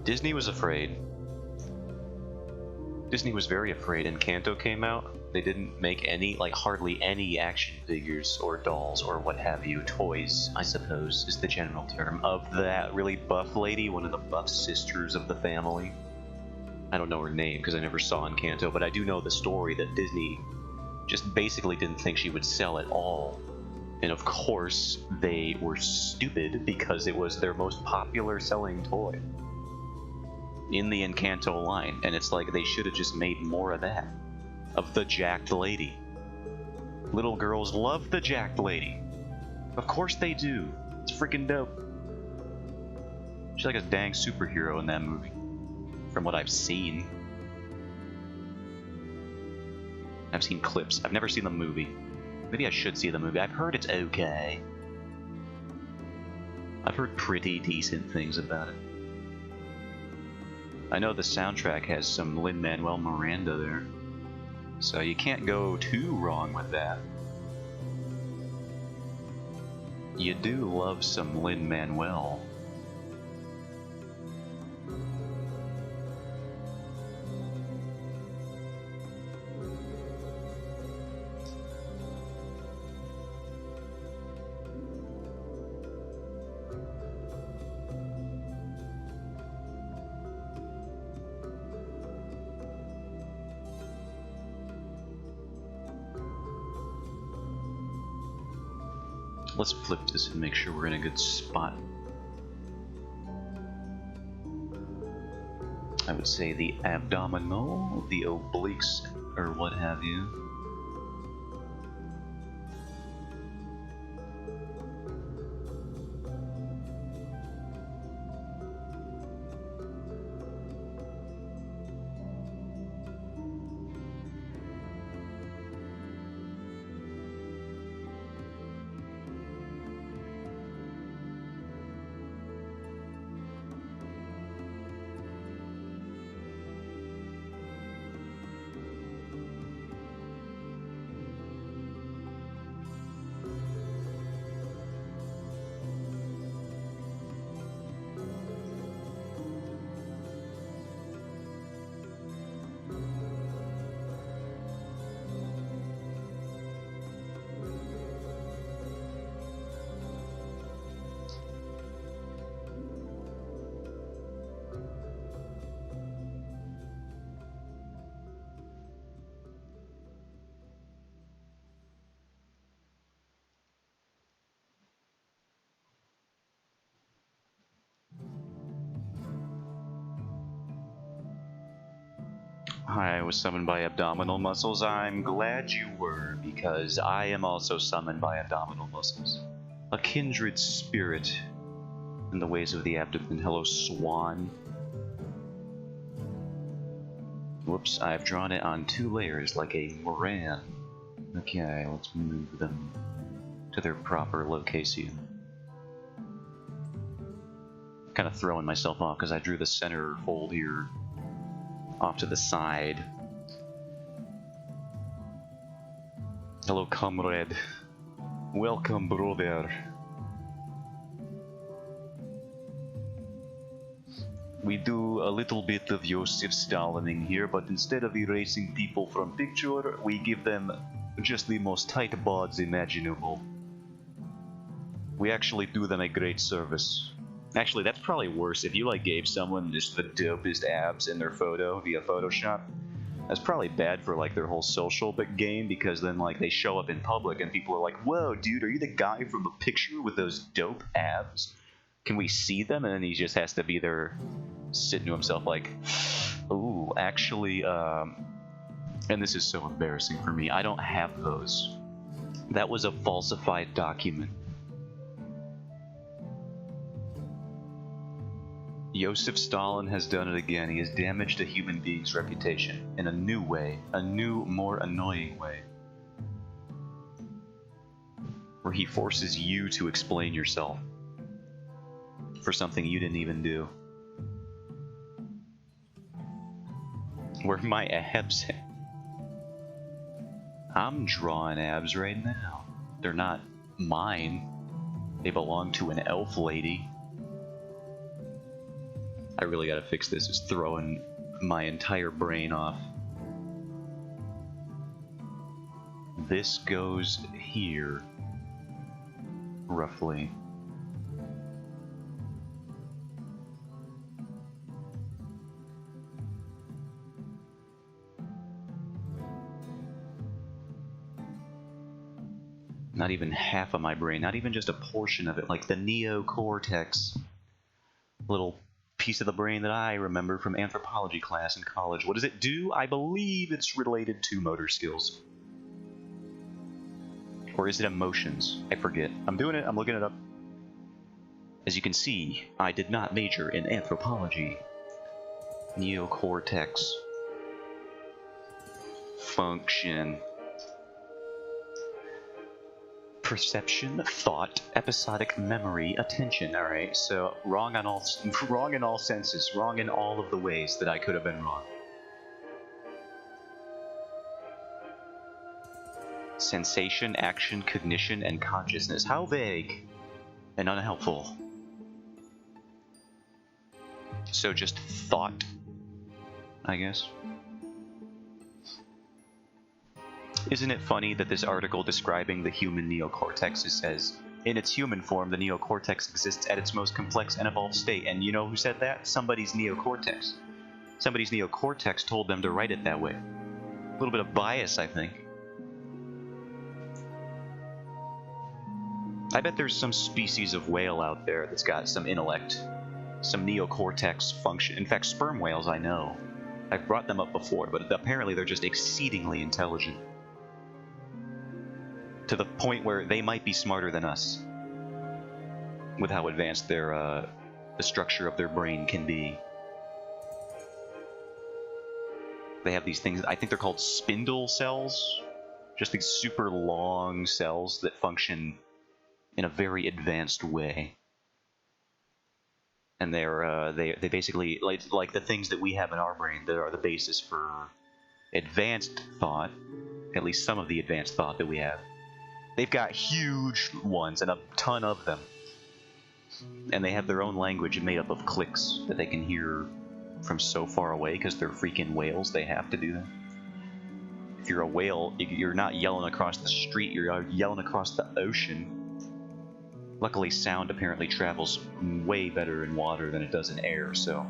Disney was afraid. Disney was very afraid. Encanto came out. They didn't make any, like hardly any action figures or dolls or what have you. Toys, I suppose, is the general term. Of that really buff lady, one of the buff sisters of the family. I don't know her name because I never saw Encanto, but I do know the story that Disney just basically didn't think she would sell at all. And of course, they were stupid because it was their most popular selling toy in the Encanto line. And it's like they should have just made more of that. Of the jacked lady. Little girls love the jacked lady. Of course they do. It's freaking dope. She's like a dang superhero in that movie. From what I've seen. I've seen clips. I've never seen the movie. Maybe I should see the movie. I've heard it's okay. I've heard pretty decent things about it. I know the soundtrack has some Lin-Manuel Miranda there. So you can't go too wrong with that. You do love some Lin-Manuel. Let's flip this and make sure we're in a good spot. I would say the abdominal, the obliques, or what have you. I was summoned by abdominal muscles. I'm glad you were, because I am also summoned by abdominal muscles. A kindred spirit in the ways of the abdomen. Hello, swan. Whoops, I've drawn it on 2 layers like a Moran. Okay, let's move them to their proper location. Kind of throwing myself off because I drew the center fold here off to the side. Hello, comrade. Welcome, brother. We do a little bit of Joseph Stalining here, but instead of erasing people from picture, we give them just the most tight bods imaginable. We actually do them a great service. Actually, that's probably worse. If you like gave someone just the dopest abs in their photo via Photoshop, that's probably bad for like their whole social game, because then like they show up in public and people are like, "Whoa, dude, are you the guy from the picture with those dope abs? Can we see them?" And then he just has to be there sitting to himself like, "Ooh, actually, and this is so embarrassing for me, I don't have those. That was a falsified document." Joseph Stalin has done it again. He has damaged a human being's reputation in a new way, a new, more annoying way, where he forces you to explain yourself for something you didn't even do. Where my abs I'm drawing abs right now. They're not mine. They belong to an elf lady. I really gotta fix this. It's throwing my entire brain off. This goes here, roughly. Not even half of my brain, not even just a portion of it, like the neocortex. Little piece of the brain that I remember from anthropology class in college. What does it do? I believe it's related to motor skills. Or is it emotions? I forget. I'm doing it, I'm looking it up. As you can see, I did not major in anthropology. Neocortex. Function. Perception, thought, episodic memory, attention. All right, so wrong in all senses, wrong in all of the ways that I could have been wrong. Sensation, action, cognition, and consciousness. How vague and unhelpful. So just thought, I guess. Isn't it funny that this article describing the human neocortex says, in its human form, the neocortex exists at its most complex and evolved state. And you know who said that? Somebody's neocortex. Somebody's neocortex told them to write it that way. A little bit of bias, I think. I bet there's some species of whale out there that's got some intellect, some neocortex function. In fact, sperm whales, I know. I've brought them up before, but apparently they're just exceedingly intelligent. To the point where they might be smarter than us with how advanced their the structure of their brain can be. They have these things, I think they're called spindle cells, just these super long cells that function in a very advanced way. And they basically, like the things that we have in our brain that are the basis for advanced thought, at least some of the advanced thought that we have. They've got huge ones, and a ton of them. And they have their own language made up of clicks that they can hear from so far away, because they're freaking whales, they have to do that. If you're a whale, you're not yelling across the street, you're yelling across the ocean. Luckily, sound apparently travels way better in water than it does in air, so...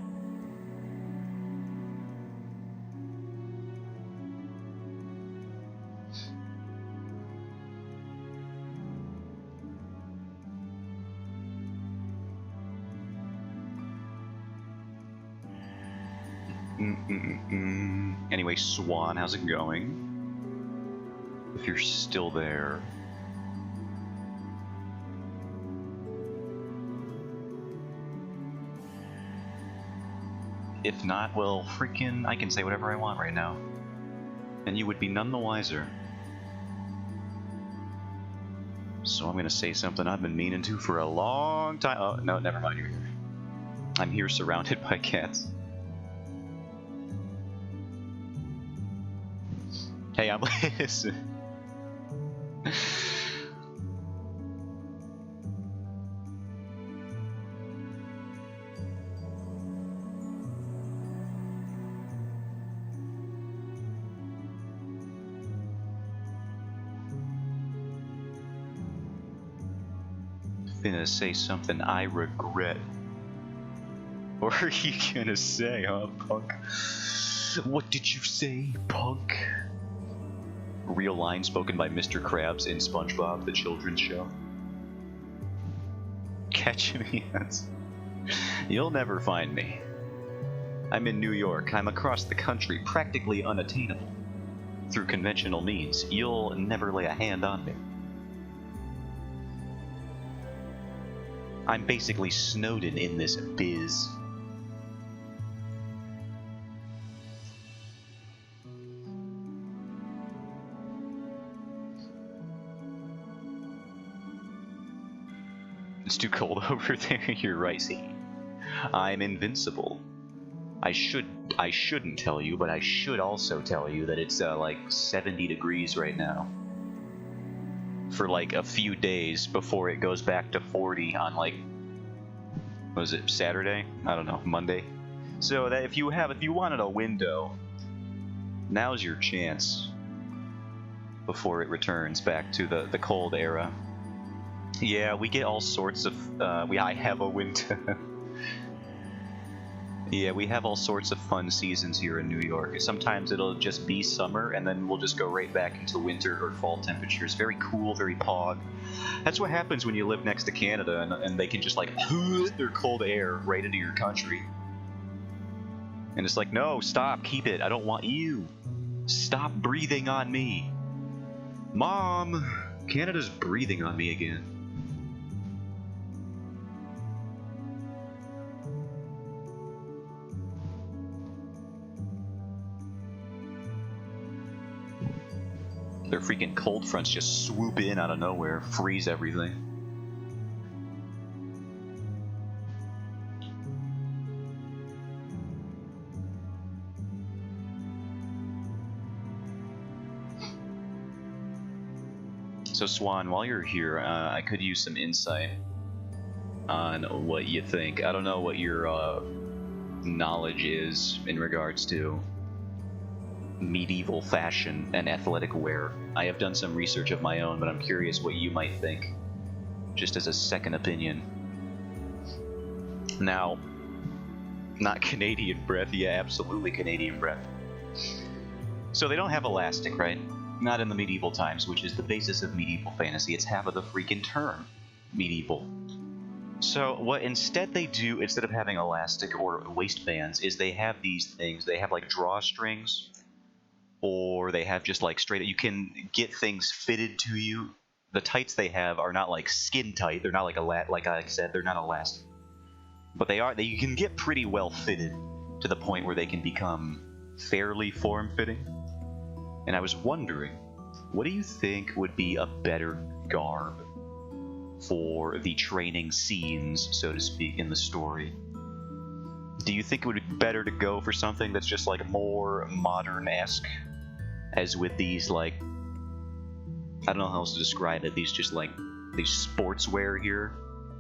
Anyway, Swan, how's it going? If you're still there. If not, well, freaking, I can say whatever I want right now. And you would be none the wiser. So I'm gonna say something I've been meaning to for a long time. Oh, no, never mind, you're here. I'm here surrounded by cats. Hey, I'm listen. Gonna say something I regret. What are you gonna say, huh, punk? What did you say, punk? Real line spoken by Mr. Krabs in SpongeBob, the children's show. Catch me, you'll never find me. I'm in New York. I'm across the country, practically unattainable. Through conventional means, you'll never lay a hand on me. I'm basically Snowden in this biz. It's too cold over there, you're right, see. I'm invincible. I should I shouldn't tell you, but I should also tell you that it's like 70 degrees right now. For like a few days before it goes back to 40 on like, what was it, Saturday? I don't know, Monday. So that if you wanted a window, now's your chance before it returns back to the cold era. Yeah, we get all sorts of I have a window. Yeah, we have all sorts of fun seasons here in New York. Sometimes it'll just be summer, and then we'll just go right back into winter or fall temperatures. Very cool, very pog. That's what happens when you live next to Canada, and they can just like their cold air right into your country. And it's like, no, stop, keep it. I don't want you. Stop breathing on me. Mom, Canada's breathing on me again. Their freaking cold fronts just swoop in out of nowhere, freeze everything. So Swan, while you're here, I could use some insight on what you think. I don't know what your knowledge is in regards to medieval fashion and athletic wear. I have done some research of my own, but I'm curious what you might think, just as a second opinion. Now, not Canadian breath, yeah, absolutely Canadian breath. So they don't have elastic, right? Not in the medieval times, which is the basis of medieval fantasy. It's half of the freaking term, medieval. So what instead they do, instead of having elastic or waistbands, is they have these things. They have like drawstrings, or they have just like straight, you can get things fitted to you. The tights they have are not like skin tight. They're not like like I said, they're not elastic. But you can get pretty well fitted to the point where they can become fairly form-fitting. And I was wondering, what do you think would be a better garb for the training scenes, so to speak, in the story? Do you think it would be better to go for something that's just like more modern-esque, as with these like, I don't know how else to describe it, these sportswear here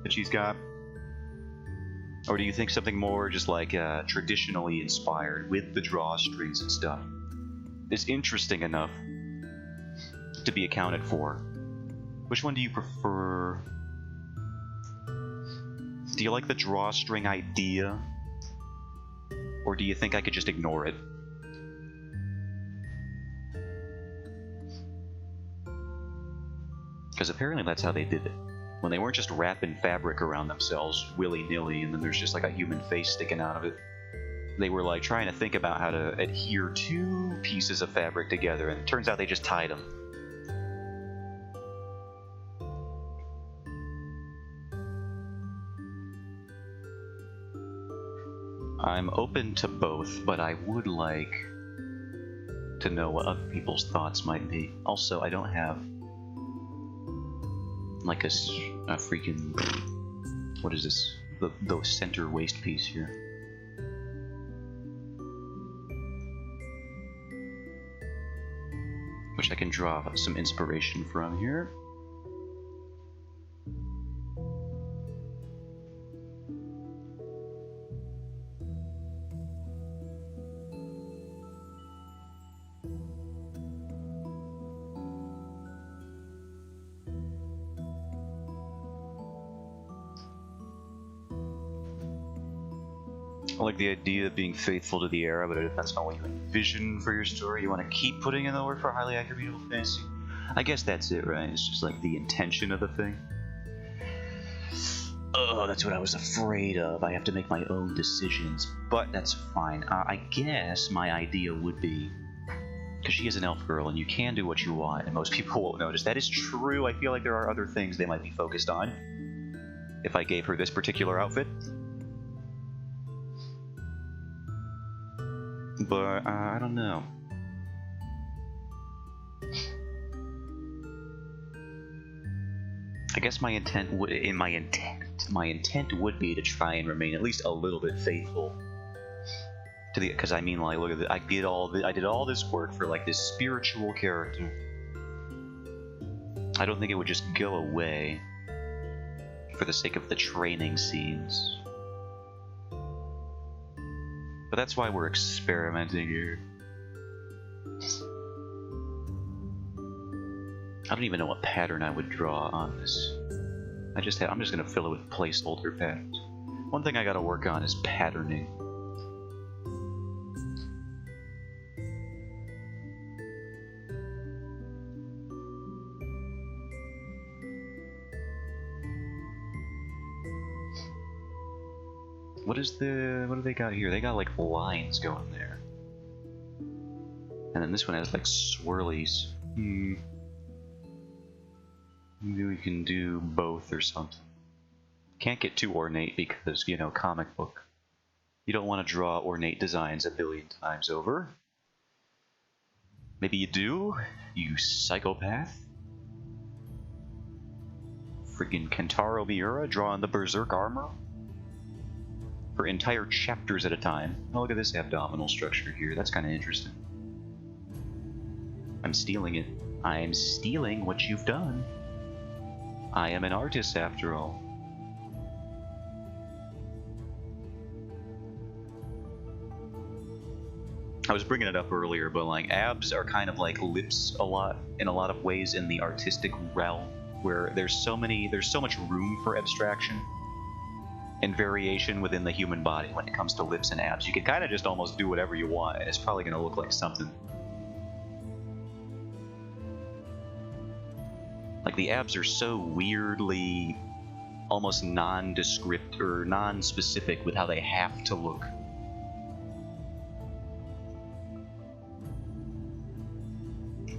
that she's got? Or do you think something more just like traditionally inspired with the drawstrings and stuff is interesting enough to be accounted for? Which one do you prefer? Do you like the drawstring idea? Or do you think I could just ignore it? Because apparently that's how they did it. When they weren't just wrapping fabric around themselves willy-nilly and then there's just like a human face sticking out of it. They were like trying to think about how to adhere two pieces of fabric together, and it turns out they just tied them. I'm open to both, but I would like to know what other people's thoughts might be. Also, I don't have like a freaking, what is this? The center waist piece here. Which I can draw some inspiration from here. I like the idea of being faithful to the era, but it depends on what you envision for your story. You want to keep putting in the work for highly accurate medieval fantasy? I guess that's it, right? It's just like the intention of the thing. Oh, that's what I was afraid of. I have to make my own decisions, but that's fine. I guess my idea would be, because she is an elf girl and you can do what you want and most people won't notice. That is true. I feel like there are other things they might be focused on if I gave her this particular outfit. But I don't know. I guess my intent would would be to try and remain at least a little bit faithful To the, because I mean, like, look at it. I did all this work for like this spiritual character. I don't think it would just go away for the sake of the training scenes. But that's why we're experimenting here. I don't even know what pattern I would draw on this. I'm just gonna fill it with placeholder patterns. One thing I gotta work on is patterning. What do they got here? They got like lines going there. And then this one has like swirlies. Maybe we can do both or something. Can't get too ornate because, you know, comic book. You don't want to draw ornate designs a billion times over. Maybe you do, you psychopath. Friggin' Kentaro Miura drawing the Berserk armor for entire chapters at a time. Oh, look at this abdominal structure here. That's kind of interesting. I'm stealing it. I'm stealing what you've done. I am an artist after all. I was bringing it up earlier, but like abs are kind of like lips a lot in a lot of ways in the artistic realm, where there's so much room for abstraction and variation within the human body when it comes to lips and abs. You can kind of just almost do whatever you want, and it's probably going to look like something. Like the abs are so weirdly almost nondescript or non-specific with how they have to look.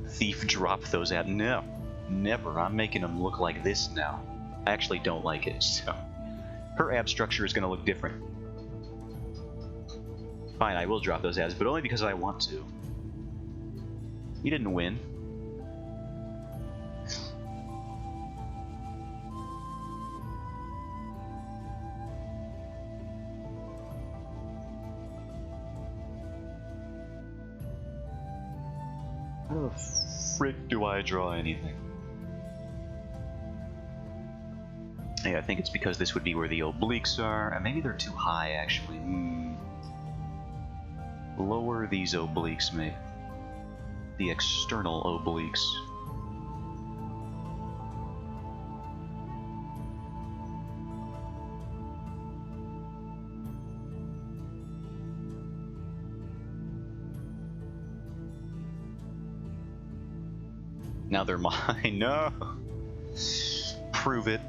Thief, drop those abs. No, never. I'm making them look like this now. I actually don't like it, so her ab structure is going to look different. Fine, I will drop those abs, but only because I want to. You didn't win. How the frick do I draw anything? Yeah, I think it's because this would be where the obliques are, and maybe they're too high, actually. Lower these obliques, maybe. The external obliques. Now they're mine. No! Prove it.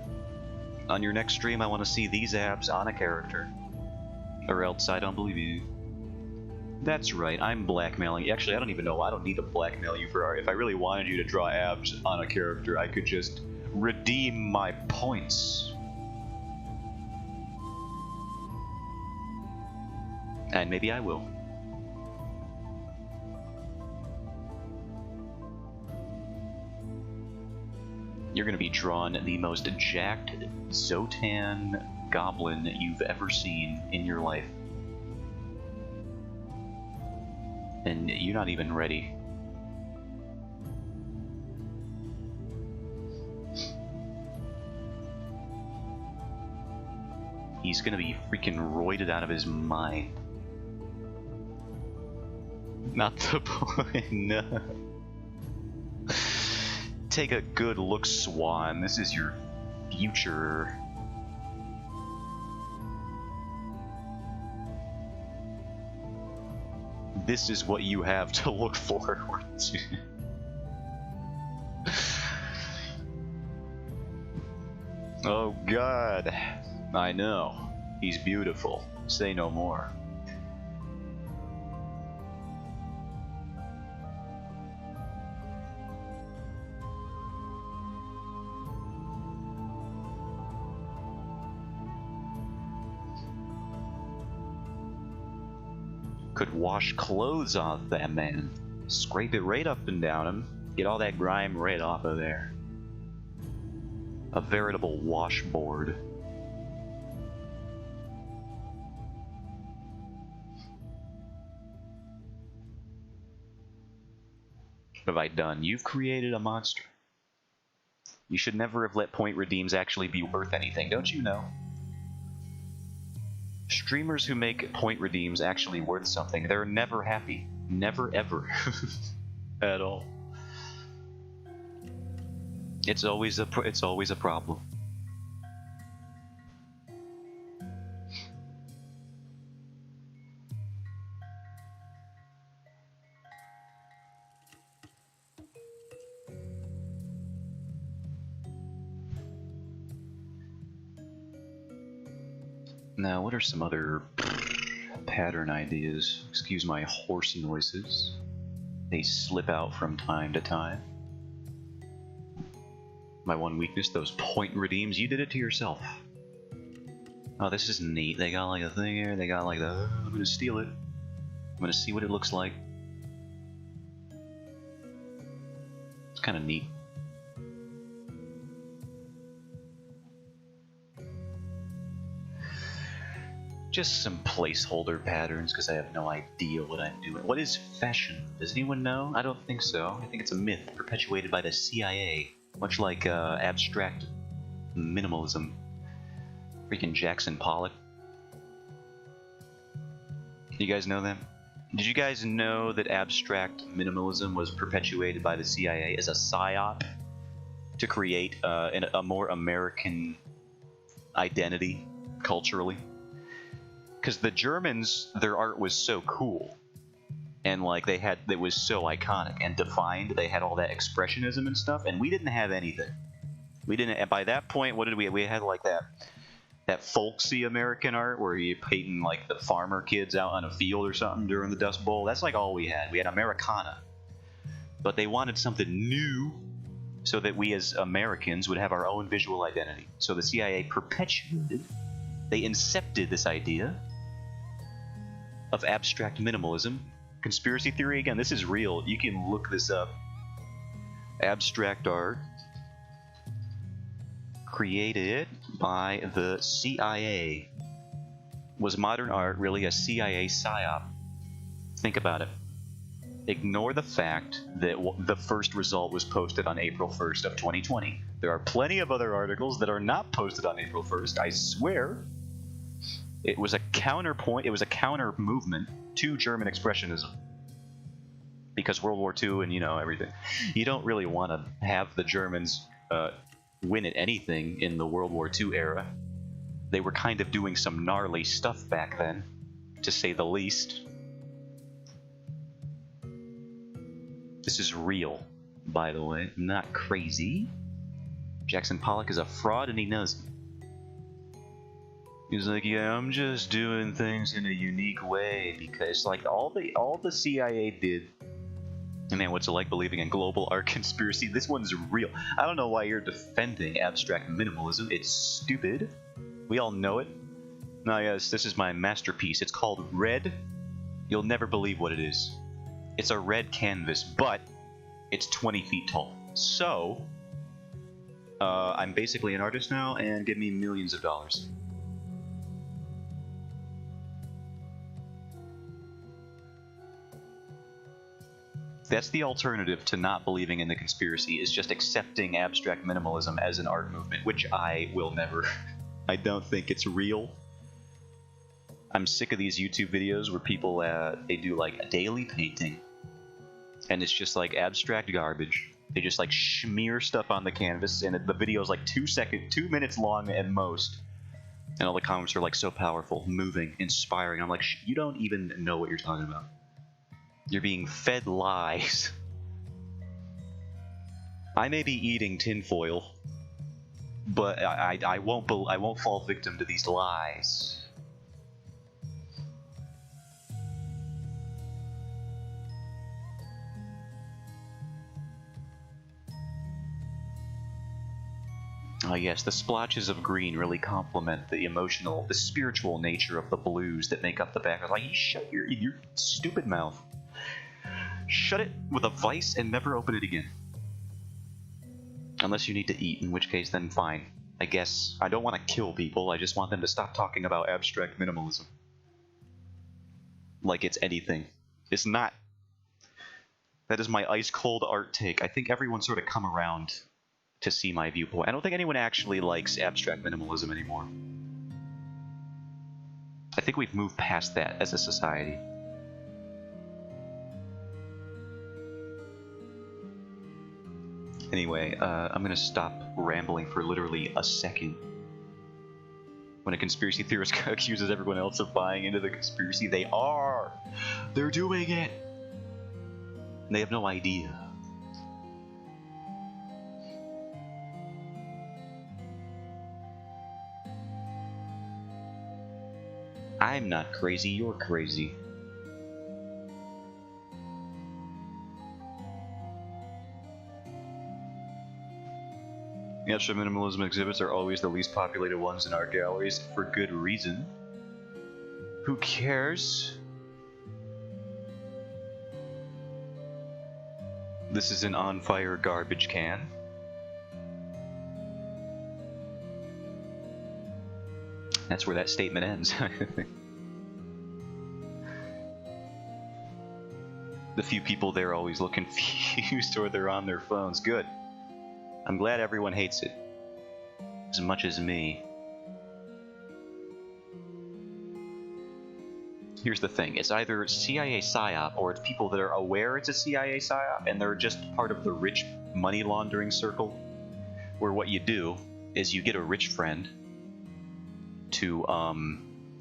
On your next stream, I want to see these abs on a character. Or else I don't believe you. That's right, I'm blackmailing you. Actually, I don't even know. I don't need to blackmail you for art. If I really wanted you to draw abs on a character, I could just redeem my points. And maybe I will. You're going to be drawn the most jacked Zotan goblin you've ever seen in your life. And you're not even ready. He's going to be freaking roided out of his mind. Not the point, no. Take a good look, Swan. This is your future. This is what you have to look forward to. Oh God. I know. He's beautiful. Say no more. Could wash clothes off that man. Scrape it right up and down him. Get all that grime right off of there. A veritable washboard. have I done? You've created a monster. You should never have let point redeems actually be worth anything, don't you know? Streamers who make point redeems actually worth something, they're never happy. Never ever. At all. It's always a problem. Now, what are some other pattern ideas? Excuse my horse noises. They slip out from time to time. My one weakness, those point redeems. You did it to yourself. Oh, this is neat. They got like a thing here. They got like the... I'm gonna steal it. I'm gonna see what it looks like. It's kind of neat. Just some placeholder patterns, because I have no idea what I'm doing. What is fashion? Does anyone know? I don't think so. I think it's a myth perpetuated by the CIA, much like abstract minimalism. Freaking Jackson Pollock. You guys know that? Did you guys know that abstract minimalism was perpetuated by the CIA as a psyop to create a more American identity culturally? Because the Germans, their art was so cool, and like it was so iconic and defined. They had all that expressionism and stuff, and we didn't have anything. We didn't. And by that point, what did we? We had like that folksy American art where you painting like the farmer kids out on a field or something during the Dust Bowl. That's like all we had. We had Americana, but they wanted something new, so that we as Americans would have our own visual identity. So the CIA perpetuated. They incepted this idea of abstract minimalism. Conspiracy theory, again, this is real. You can look this up. Abstract art created by the CIA. Was modern art really a CIA psyop? Think about it. Ignore the fact that the first result was posted on April 1st of 2020. There are plenty of other articles that are not posted on April 1st. I swear. It was a counterpoint, it was a counter movement to German Expressionism. Because World War II and, you know, everything. You don't really want to have the Germans win at anything in the World War II era. They were kind of doing some gnarly stuff back then, to say the least. This is real, by the way. I'm not crazy. Jackson Pollock is a fraud and he knows it. He's like, yeah, I'm just doing things in a unique way because, like, all the CIA did. And man, what's it like believing in global art conspiracy? This one's real. I don't know why you're defending abstract minimalism. It's stupid. We all know it. Now, yes, this is my masterpiece. It's called Red. You'll never believe what it is. It's a red canvas, but it's 20 feet tall. So, I'm basically an artist now, and give me millions of dollars. That's the alternative to not believing in the conspiracy, is just accepting abstract minimalism as an art movement, which I will never. I don't think it's real. I'm sick of these YouTube videos where people, they do like a daily painting, and it's just like abstract garbage. They just like smear stuff on the canvas, and the video is like 2 minutes long at most. And all the comments are like so powerful, moving, inspiring. I'm like, you don't even know what you're talking about. You're being fed lies. I may be eating tinfoil, but I won't fall victim to these lies. Oh yes, the splotches of green really complement the emotional, the spiritual nature of the blues that make up the background. Like, you shut your stupid mouth. Shut it with a vice and never open it again. Unless you need to eat, in which case then fine. I guess I don't want to kill people, I just want them to stop talking about abstract minimalism. Like it's anything. It's not. That is my ice-cold art take. I think everyone's sort of come around to see my viewpoint. I don't think anyone actually likes abstract minimalism anymore. I think we've moved past that as a society. Anyway, I'm gonna stop rambling for literally a second. When a conspiracy theorist accuses everyone else of buying into the conspiracy, they are! They're doing it! They have no idea. I'm not crazy, you're crazy. Abstract minimalism exhibits are always the least populated ones in art galleries, for good reason. Who cares? This is an on-fire garbage can. That's where that statement ends. The few people there always look confused or they're on their phones. Good. I'm glad everyone hates it. As much as me. Here's the thing. It's either CIA PSYOP or it's people that are aware it's a CIA PSYOP and they're just part of the rich money laundering circle. Where what you do is you get a rich friend to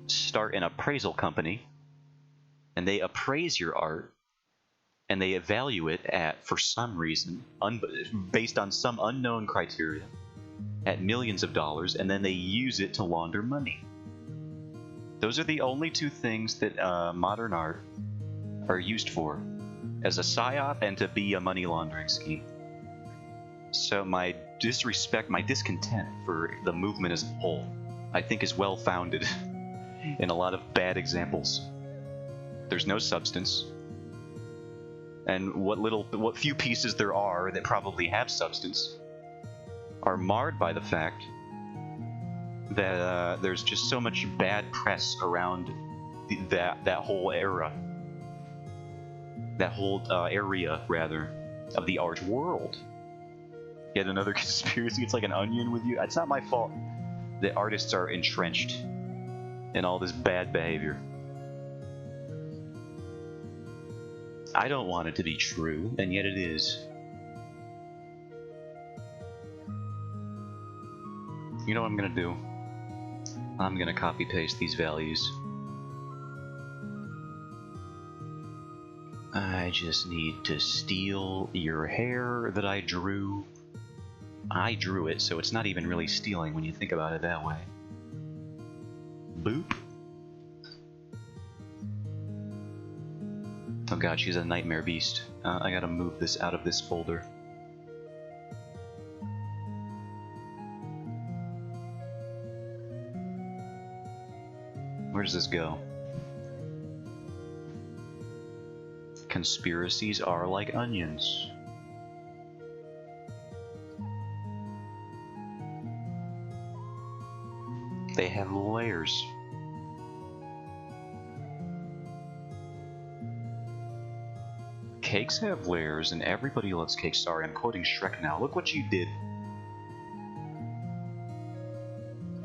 start an appraisal company, and they appraise your art, and they evaluate it at, for some reason, based on some unknown criteria, at millions of dollars, and then they use it to launder money. Those are the only two things that modern art are used for, as a PSYOP and to be a money laundering scheme. So my discontent for the movement as a whole, I think is well-founded in a lot of bad examples. There's no substance, and what few pieces there are that probably have substance are marred by the fact that there's just so much bad press around that whole era, that whole area rather, of the art world. Yet another conspiracy. It's like an onion with you. It's not my fault that artists are entrenched in all this bad behavior. I don't want it to be true, and yet it is. You know what I'm gonna do? I'm gonna copy paste these values. I just need to steal your hair that I drew. I drew it, so it's not even really stealing when you think about it that way. Boop. Oh god, she's a nightmare beast. I gotta move this out of this folder. Where does this go? Conspiracies are like onions. They have layers. Cakes have layers, and everybody loves cakes. Sorry, I'm quoting Shrek now. Look what you did.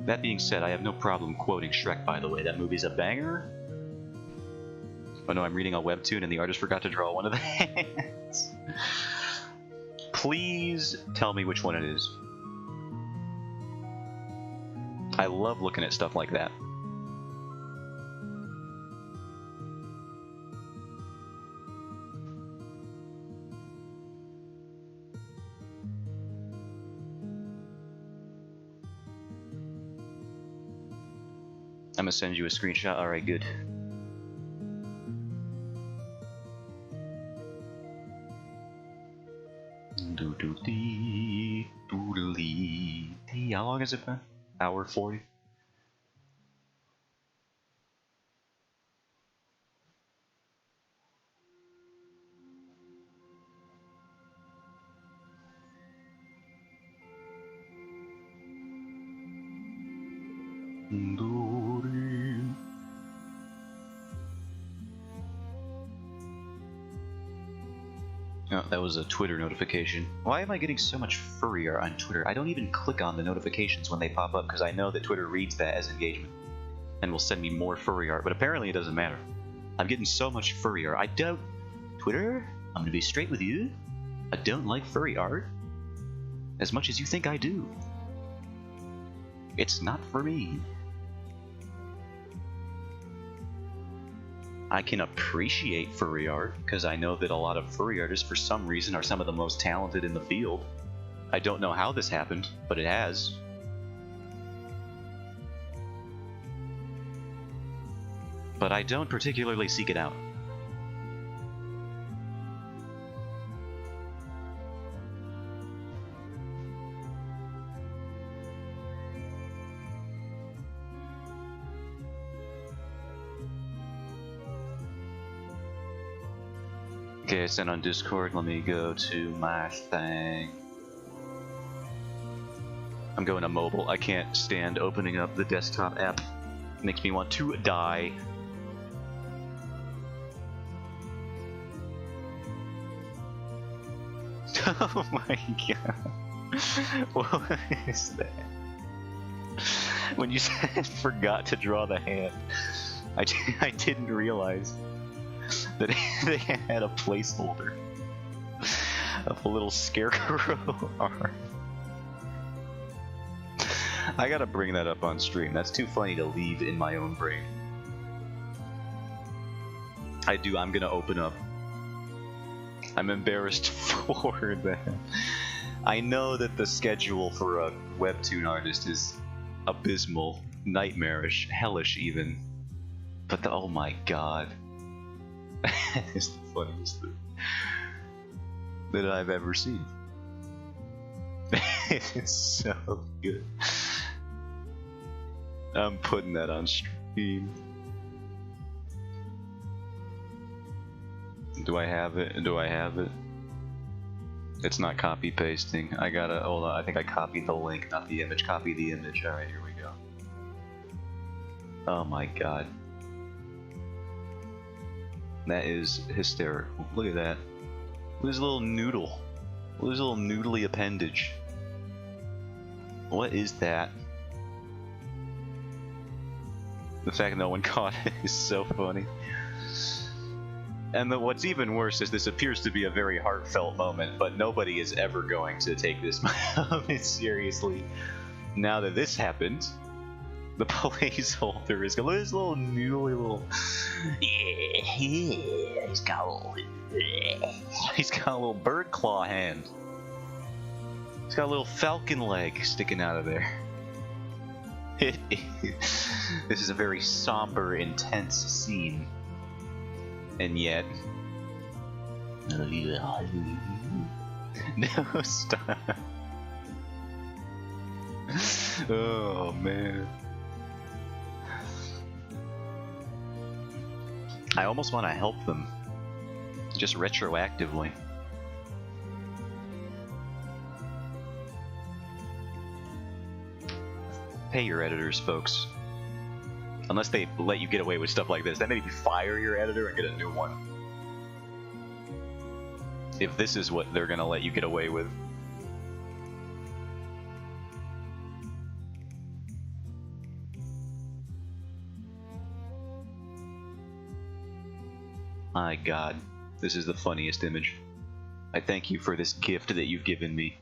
That being said, I have no problem quoting Shrek, by the way. That movie's a banger. Oh no, I'm reading a webtoon and the artist forgot to draw one of the hands. Please tell me which one it is. I love looking at stuff like that. I'm gonna send you a screenshot. Alright, good. Doo-doo-dee, doodly. How long has it been? Hour 40? Oh, that was a Twitter notification. Why am I getting so much furry art on Twitter? I don't even click on the notifications when they pop up because I know that Twitter reads that as engagement and will send me more furry art, but apparently it doesn't matter. I'm getting so much furry art. I don't... Twitter, I'm gonna be straight with you. I don't like furry art as much as you think I do. It's not for me. I can appreciate furry art because I know that a lot of furry artists for some reason are some of the most talented in the field. I don't know how this happened, but it has. But I don't particularly seek it out. Okay, I sent on Discord. Let me go to my thing. I'm going to mobile. I can't stand opening up the desktop app. It makes me want to die. Oh my god. What is that? When you said forgot to draw the hand, I didn't realize that they had a placeholder of a little scarecrow arm. I gotta bring that up on stream. That's too funny to leave in my own brain. I'm gonna open up. I'm embarrassed for that. I know that the schedule for a webtoon artist is abysmal, nightmarish, hellish even. But oh my god. It's the funniest thing that I've ever seen. It's so good. I'm putting that on stream. Do I have it? Do I have it? It's not copy pasting. I gotta hold on. I think I copied the link, not the image. Copy the image. Alright, here we go. Oh my god. That is hysterical. Look at that. Look at this little noodle. Look at this little noodly appendage. What is that? The fact that no one caught it is so funny. And what's even worse is this appears to be a very heartfelt moment, but nobody is ever going to take this moment seriously. Now that this happened, the placeholder is going. Look at this little noodly little. Yeah, he's got a little bird claw hand. He's got a little falcon leg sticking out of there. This is a very somber, intense scene. And yet... No, stop. Oh, man. I almost want to help them. Just retroactively. Pay your editors, folks. Unless they let you get away with stuff like this, then maybe fire your editor and get a new one. If this is what they're gonna let you get away with. My god, this is the funniest image. I thank you for this gift that you've given me.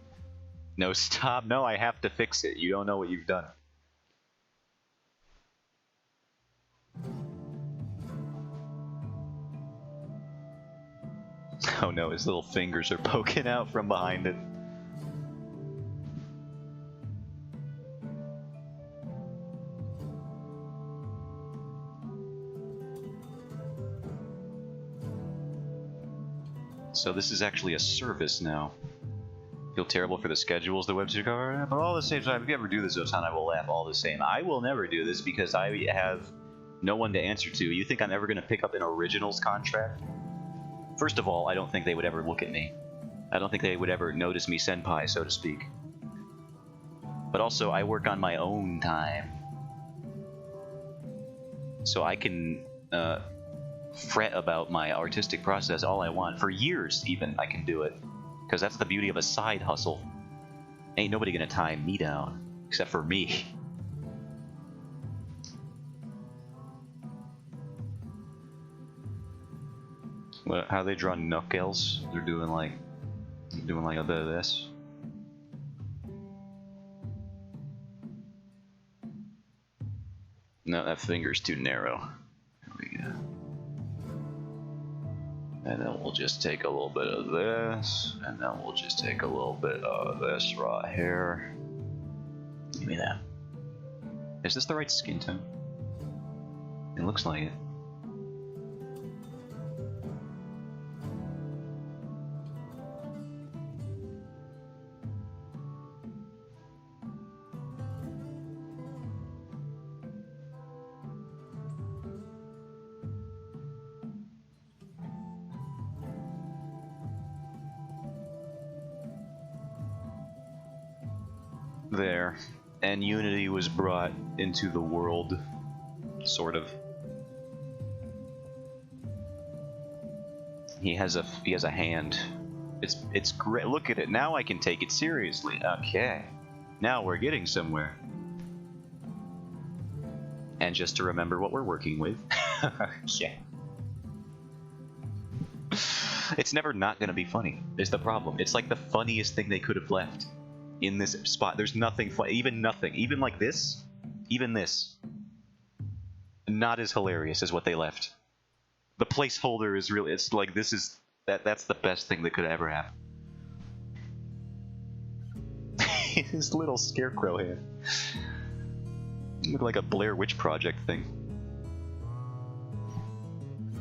No, stop. No, I have to fix it. You don't know what you've done. Oh no, his little fingers are poking out from behind it. So this is actually a service now. Feel terrible for the schedules the website cover, but all the same time, if you ever do this, Otan, I will laugh all the same. I will never do this because I have no one to answer to. You think I'm ever going to pick up an originals contract? First of all, I don't think they would ever look at me. I don't think they would ever notice me senpai, so to speak. But also, I work on my own time. So I can fret about my artistic process all I want. For years, even, I can do it. Because that's the beauty of a side hustle. Ain't nobody gonna tie me down, except for me. How they draw knuckles? They're doing like a bit of this. No, that finger's too narrow. There we go. And then we'll just take a little bit of this, and then we'll just take a little bit of this right here. Give me that. Is this the right skin tone? It looks like it. There. And unity was brought into the world, sort of. He has a hand. It's great. Look at it. Now I can take it seriously. Okay. Now we're getting somewhere. And just to remember what we're working with. Yeah. It's never not gonna be funny, is the problem. It's like the funniest thing they could have left in this spot. There's nothing funny, even nothing. Even like this, even this. Not as hilarious as what they left. The placeholder is really, it's like this is, that's the best thing that could ever happen. His little scarecrow head. Look like a Blair Witch Project thing.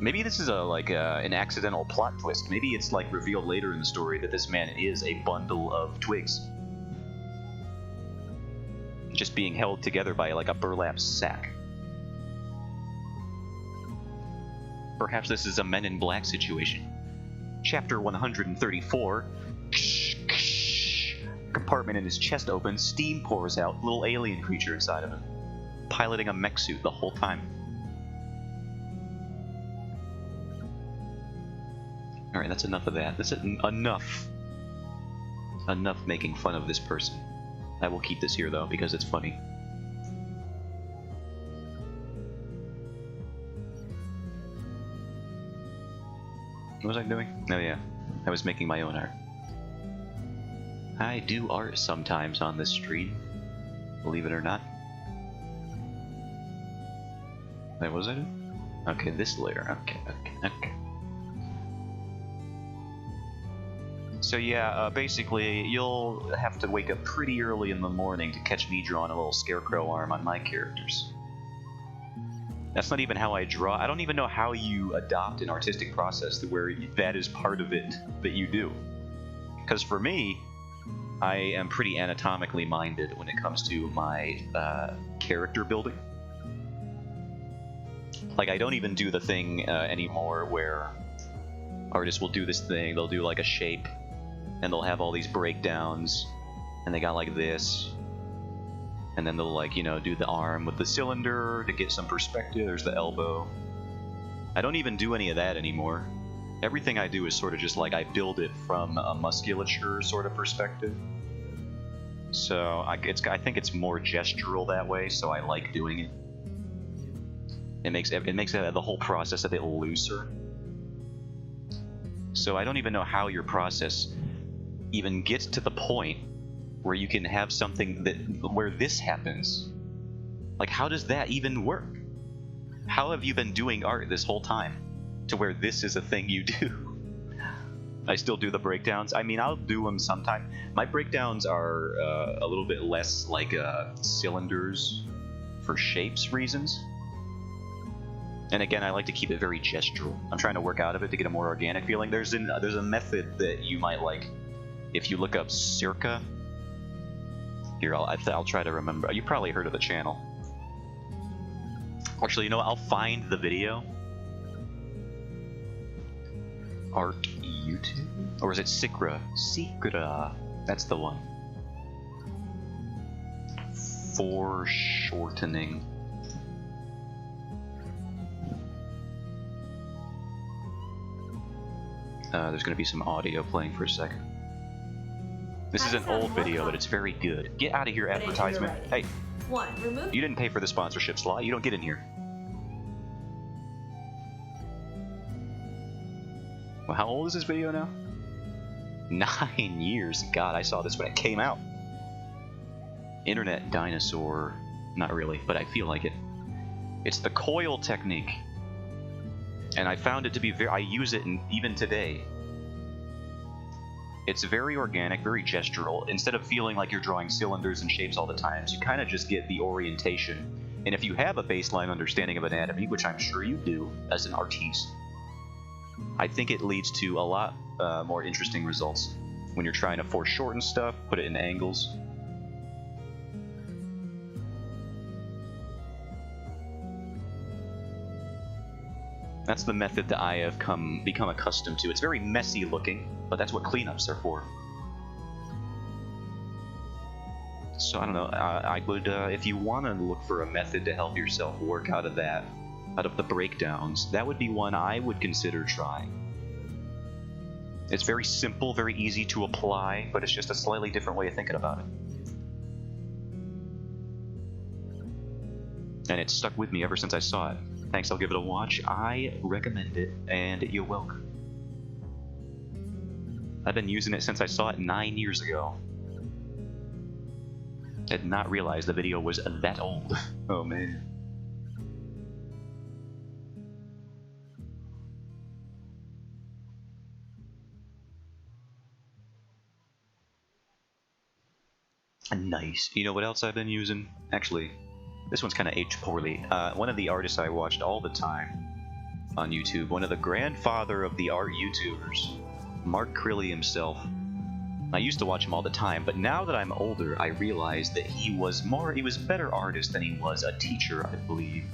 Maybe this is an accidental plot twist. Maybe it's like revealed later in the story that this man is a bundle of twigs. Just being held together by like a burlap sack. Perhaps this is a Men in Black situation. Chapter 134. Compartment in his chest opens, steam pours out, little alien creature inside of him. Piloting a mech suit the whole time. Alright, that's enough of that. That's enough. Enough making fun of this person. I will keep this here though, because it's funny. What was I doing? Oh yeah, I was making my own art. I do art sometimes on this stream, believe it or not. Wait, what was I doing? Okay, this layer. Okay. So yeah, basically, you'll have to wake up pretty early in the morning to catch me drawing a little scarecrow arm on my characters. That's not even how I draw. I don't even know how you adopt an artistic process to where that is part of it that you do. Because for me, I am pretty anatomically minded when it comes to my character building. Like, I don't even do the thing anymore where artists will do this thing, they'll do like a shape, and they'll have all these breakdowns, and they got like this, and then they'll like, you know, do the arm with the cylinder to get some perspective, there's the elbow. I don't even do any of that anymore. Everything I do is sort of just like I build it from a musculature sort of perspective. So I think it's more gestural that way, so I like doing it. It makes the whole process a bit looser. So I don't even know how your process even gets to the point where you can have something where this happens. Like, how does that even work? How have you been doing art this whole time to where this is a thing you do? I still do the breakdowns. I mean, I'll do them sometime. My breakdowns are a little bit less like cylinders for shapes reasons. And again, I like to keep it very gestural. I'm trying to work out of it to get a more organic feeling. There's a method that you might like. If you look up Circa, here I'll try to remember. You probably heard of the channel. Actually, you know what? I'll find the video. Art YouTube, or is it Sikra? Sikra, that's the one. Foreshortening. There's going to be some audio playing for a second. This is an old video, but it's very good. Get out of here, advertisement. Hey, 1. Remove. you didn't pay for the sponsorship slot. You don't get in here. Well, how old is this video now? 9 years. God, I saw this when it came out. Internet dinosaur. Not really, but I feel like it. It's the coil technique. And I found it to be I use it even today. It's very organic, very gestural. Instead of feeling like you're drawing cylinders and shapes all the time, you kind of just get the orientation. And if you have a baseline understanding of anatomy, which I'm sure you do as an artiste, I think it leads to a lot more interesting results when you're trying to foreshorten stuff, put it in angles. That's the method that I have become accustomed to. It's very messy looking, but that's what cleanups are for. So I don't know. I would, if you want to look for a method to help yourself work out of that, out of the breakdowns, that would be one I would consider trying. It's very simple, very easy to apply, but it's just a slightly different way of thinking about it. And it's stuck with me ever since I saw it. Thanks, I'll give it a watch. I recommend it, and you're welcome. I've been using it since I saw it 9 years ago. I did not realize the video was that old. Oh man. Nice. You know what else I've been using? Actually, this one's kind of aged poorly. One of the artists I watched all the time on YouTube, one of the grandfather of the art YouTubers, Mark Crilly himself. I used to watch him all the time, but now that I'm older, I realize that he was a better artist than he was a teacher, I believe.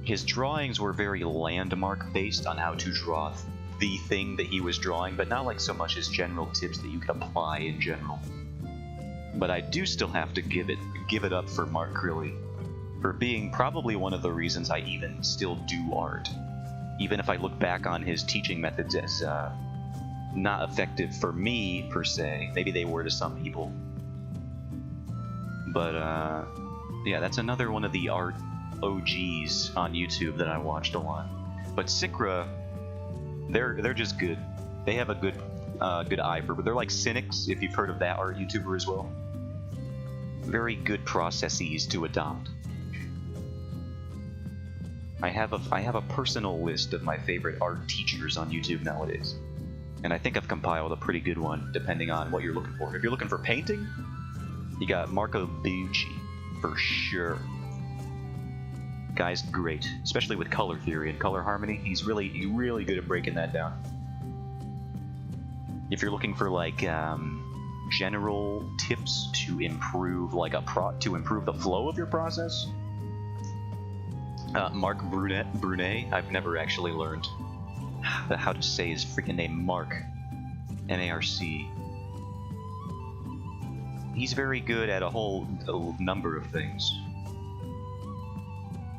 His drawings were very landmark based on how to draw the thing that he was drawing, but not like so much as general tips that you can apply in general. But I do still have to give it up for Mark Crilly for being probably one of the reasons I even still do art. Even if I look back on his teaching methods as not effective for me, per se. Maybe they were to some people. But, yeah, that's another one of the art OGs on YouTube that I watched a lot. But Sikra, they're just good. They have a good eye for, but they're like cynics, if you've heard of that art YouTuber as well. Very good processes to adopt. I have a personal list of my favorite art teachers on YouTube nowadays, and I think I've compiled a pretty good one depending on what you're looking for. If you're looking for painting, you got Marco Bucci for sure. Guy's great, especially with color theory and color harmony. He's really good at breaking that down. If you're looking for like general tips to improve the flow of your process, Mark Brunet. I've never actually learned how to say his freaking name. Mark, M-A-R-C. He's very good at a whole number of things.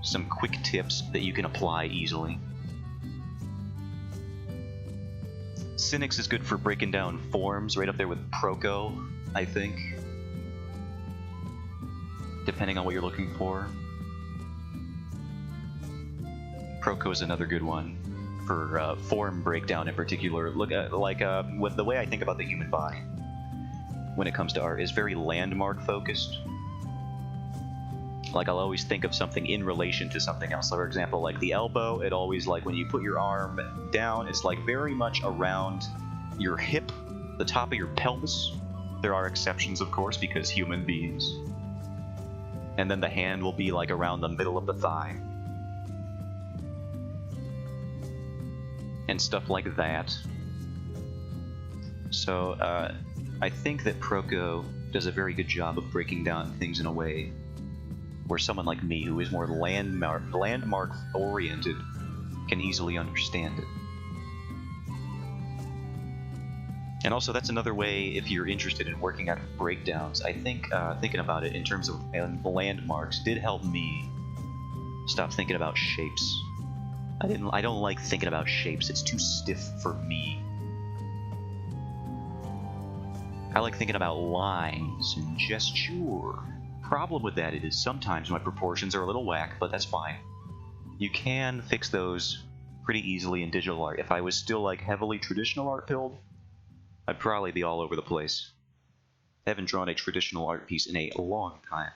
Some quick tips that you can apply easily. Cynics is good for breaking down forms, right up there with Proko, I think. Depending on what you're looking for. Proko is another good one for form breakdown in particular. Look at with the way I think about the human body when it comes to art is very landmark focused. Like I'll always think of something in relation to something else. For example, like the elbow, it always like when you put your arm down, it's like very much around your hip, the top of your pelvis. There are exceptions, of course, because human beings. And then the hand will be like around the middle of the thigh. And stuff like that. So I think that Proko does a very good job of breaking down things in a way where someone like me, who is more landmark oriented, can easily understand it. And also, that's another way, if you're interested in working out breakdowns, I think thinking about it in terms of landmarks did help me stop thinking about shapes. I don't like thinking about shapes. It's too stiff for me. I like thinking about lines and gesture. Problem with that is sometimes my proportions are a little whack, but that's fine. You can fix those pretty easily in digital art. If I was still like heavily traditional art build, I'd probably be all over the place. I haven't drawn a traditional art piece in a long time.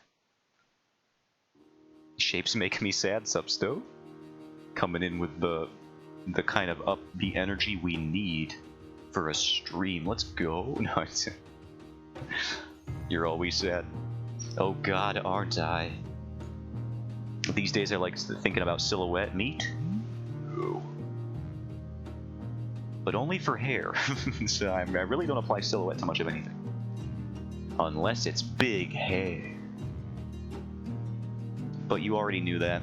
Shapes make me sad, Substo. Coming in with the kind of upbeat energy we need for a stream. Let's go. No, you're always sad. Oh God, aren't I? These days I like thinking about silhouette meat. No. But only for hair. So I really don't apply silhouette to much of anything. Unless it's big hair. But you already knew that.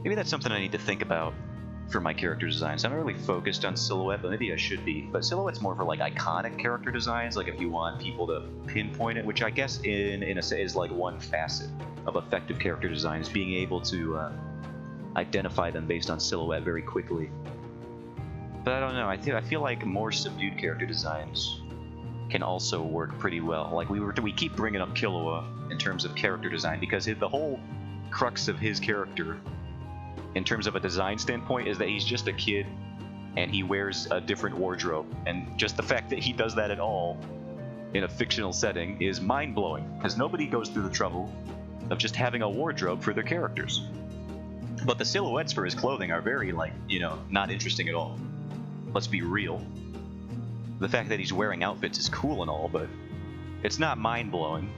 Maybe that's something I need to think about for my character designs. I'm not really focused on silhouette, but maybe I should be. But silhouette's more for like iconic character designs, like if you want people to pinpoint it, which I guess in a sense is like one facet of effective character design, is being able to identify them based on silhouette very quickly. But I don't know. I feel like more subdued character designs can also work pretty well. Like we keep bringing up Killua in terms of character design because the whole crux of his character, in terms of a design standpoint, is that he's just a kid and he wears a different wardrobe. And just the fact that he does that at all in a fictional setting is mind-blowing, because nobody goes through the trouble of just having a wardrobe for their characters. But the silhouettes for his clothing are very, like, you know, not interesting at all. Let's be real. The fact that he's wearing outfits is cool and all, but it's not mind-blowing.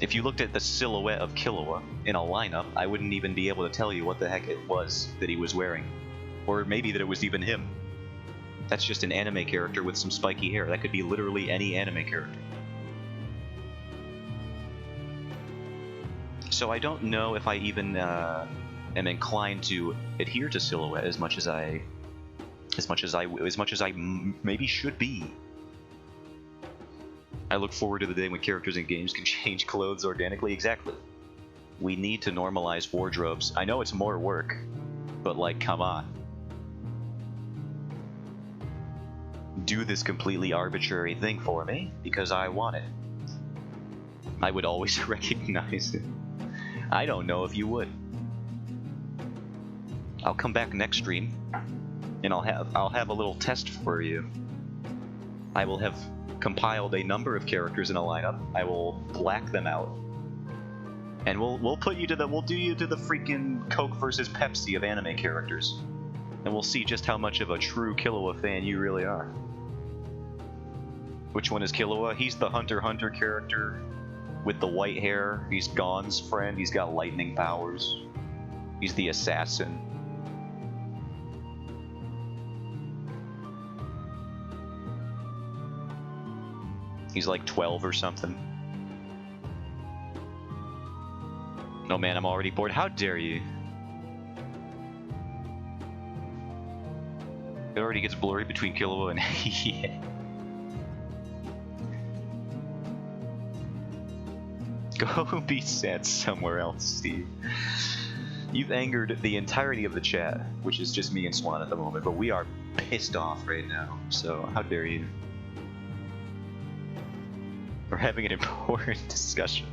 If you looked at the silhouette of Killua in a lineup, I wouldn't even be able to tell you what the heck it was that he was wearing. Or maybe that it was even him. That's just an anime character with some spiky hair. That could be literally any anime character. So I don't know if I even am inclined to adhere to silhouette as much as I maybe should be. I look forward to the day when characters in games can change clothes organically. Exactly. We need to normalize wardrobes. I know it's more work, but like, come on. Do this completely arbitrary thing for me, because I want it. I would always recognize it. I don't know if you would. I'll come back next stream, and I'll have a little test for you. I will have compiled a number of characters in a lineup. I will black them out, and we'll do you to the freaking Coke versus Pepsi of anime characters, and we'll see just how much of a true Killua fan you really are. Which one is Killua? He's the Hunter x Hunter character with the white hair. He's Gon's friend. He's got lightning powers. He's the assassin. He's like 12 or something. No, man, I'm already bored. How dare you? It already gets blurry between Killua and yeah. Go be sad somewhere else, Steve. You've angered the entirety of the chat, which is just me and Swan at the moment, but we are pissed off right now, so how dare you? We're having an important discussion.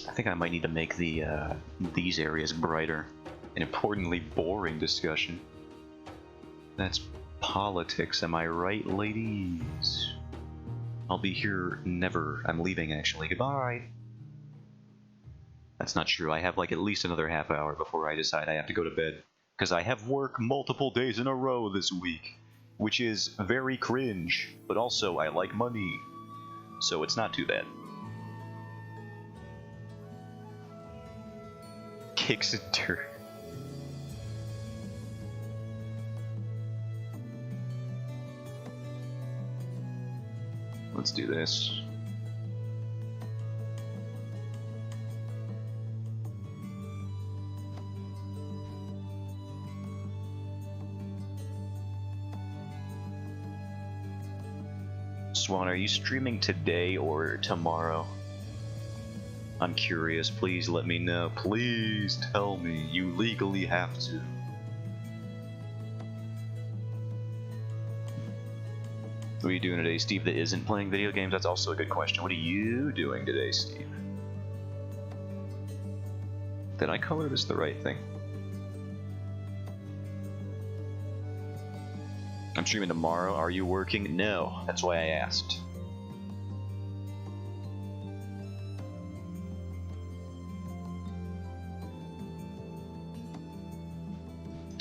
I think I might need to make these areas brighter. An importantly boring discussion. That's politics, am I right, ladies? I'll be here never. I'm leaving, actually. Goodbye. That's not true. I have like at least another half hour before I decide I have to go to bed. Because I have work multiple days in a row this week. Which is very cringe. But also, I like money. So it's not too bad. Kicks and dirt. Let's do this. Swan, are you streaming today or tomorrow? I'm curious. Please let me know. Please tell me. You legally have to. What are you doing today, Steve, that isn't playing video games? That's also a good question. What are you doing today, Steve? Did I color this the right thing? I'm streaming tomorrow. Are you working? No. That's why I asked.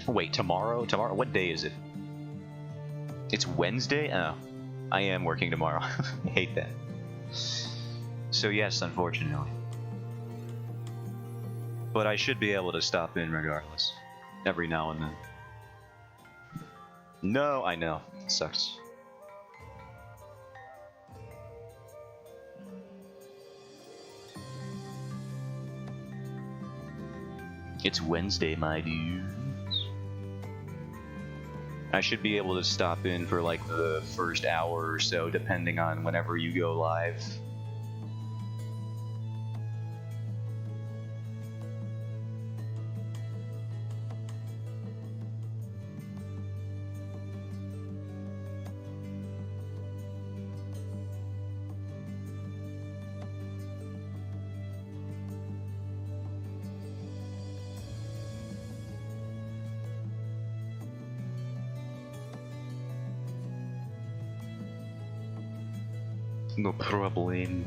Wait, tomorrow? Tomorrow? What day is it? It's Wednesday? Oh. I am working tomorrow. I hate that. So yes, unfortunately. But I should be able to stop in regardless. Every now and then. No, I know. It sucks. It's Wednesday, my dudes. I should be able to stop in for like the first hour or so, depending on whenever you go live. No problem.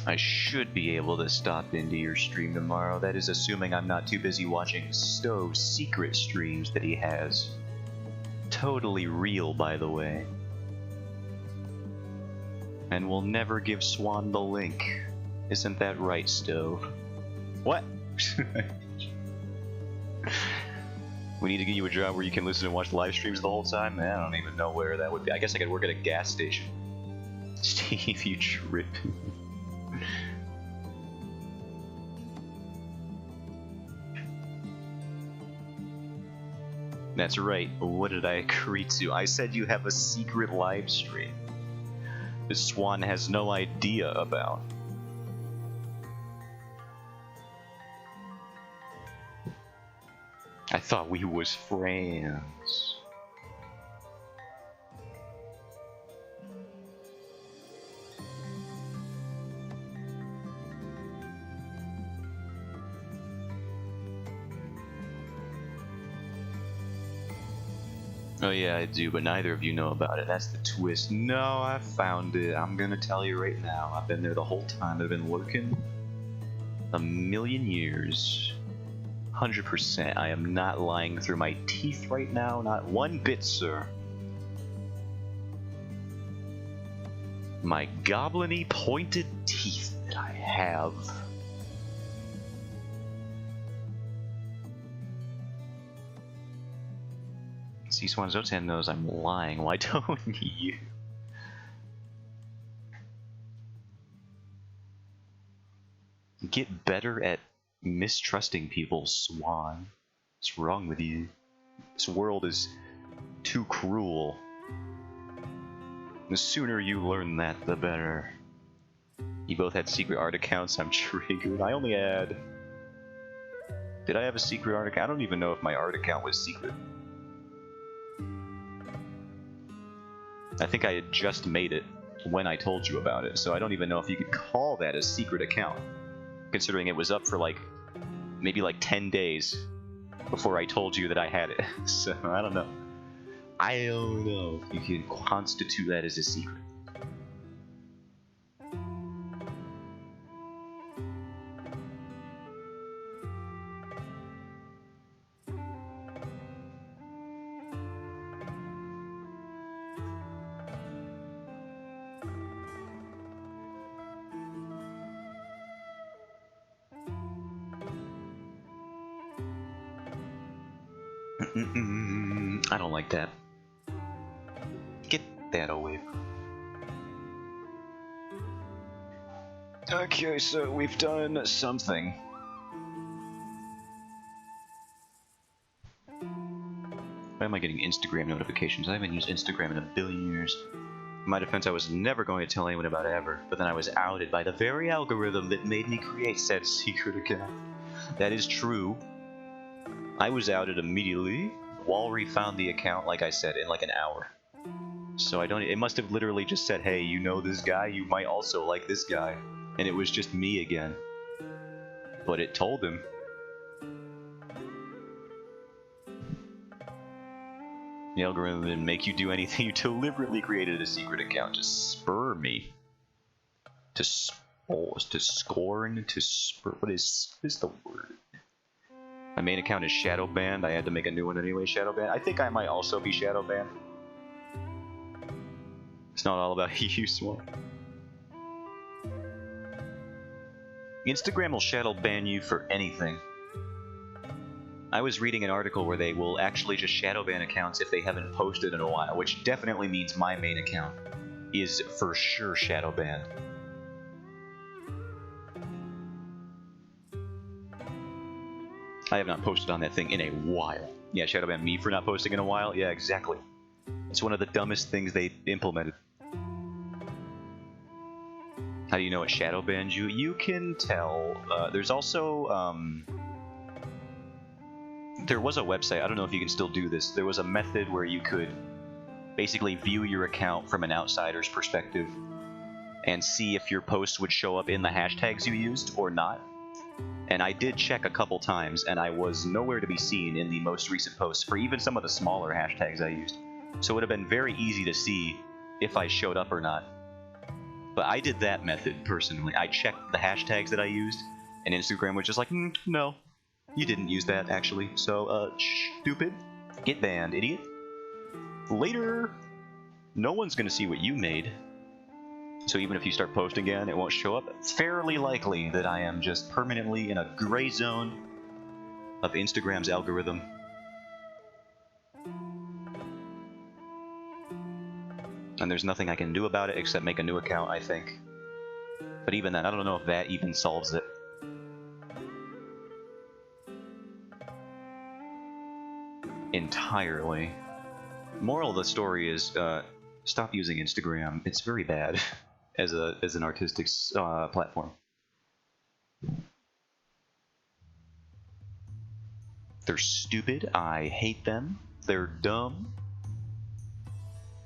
I should be able to stop into your stream tomorrow. That is assuming I'm not too busy watching Stove's secret streams that he has. Totally real, by the way. And we'll never give Swan the link. Isn't that right, Stove? What? We need to get you a job where you can listen and watch live streams the whole time? Man, I don't even know where that would be. I guess I could work at a gas station. Steve, you trip. That's right. What did I agree to? I said you have a secret live stream. This Swan has no idea about. I thought we was friends. Oh yeah, I do, but neither of you know about it. That's the twist. No, I found it. I'm gonna tell you right now. I've been there the whole time. I've been lurking a million years. 100%. I am not lying through my teeth right now. Not one bit, sir. My goblin-y pointed teeth that I have. C-Swan Zotan knows I'm lying. Why don't you? Get better at mistrusting people, Swan. What's wrong with you? This world is too cruel. The sooner you learn that, the better. You both had secret art accounts. I'm triggered. I only had... Did I have a secret art account? I don't even know if my art account was secret. I think I had just made it when I told you about it, so I don't even know if you could call that a secret account, considering it was up for like maybe like 10 days before I told you that I had it. So I don't know. I don't know if you can constitute that as a secret. I don't like that. Get that away. Okay, so we've done something. Why am I getting Instagram notifications? I haven't used Instagram in a billion years. In my defense, I was never going to tell anyone about it ever, but then I was outed by the very algorithm that made me create said secret account. That is true. I was outed immediately. Walry found the account, like I said, in like an hour. So it must have literally just said, hey, you know this guy, you might also like this guy. And it was just me again. But it told him. The algorithm didn't make you do anything. You deliberately created a secret account to spur me. To scorn, to spur. What is the word? My main account is shadow banned. I had to make a new one anyway, shadow banned. I think I might also be shadow banned. It's not all about you, Swan. Instagram will shadow ban you for anything. I was reading an article where they will actually just shadow ban accounts if they haven't posted in a while, which definitely means my main account is for sure shadow banned. I have not posted on that thing in a while. Yeah, shadow ban me for not posting in a while? Yeah, exactly. It's one of the dumbest things they implemented. How do you know it shadow bans you? You can tell. There's also, there was a website, I don't know if you can still do this, there was a method where you could basically view your account from an outsider's perspective and see if your posts would show up in the hashtags you used or not. And I did check a couple times, and I was nowhere to be seen in the most recent posts for even some of the smaller hashtags I used. So it would have been very easy to see if I showed up or not. But I did that method personally. I checked the hashtags that I used, and Instagram was just like, no, you didn't use that actually. So, stupid. Get banned, idiot. Later, no one's gonna see what you made. So even if you start posting again, it won't show up. It's fairly likely that I am just permanently in a gray zone of Instagram's algorithm. And there's nothing I can do about it except make a new account, I think. But even then, I don't know if that even solves it. Entirely. Moral of the story is, stop using Instagram. It's very bad as an artistic platform. They're stupid. I hate them. They're dumb.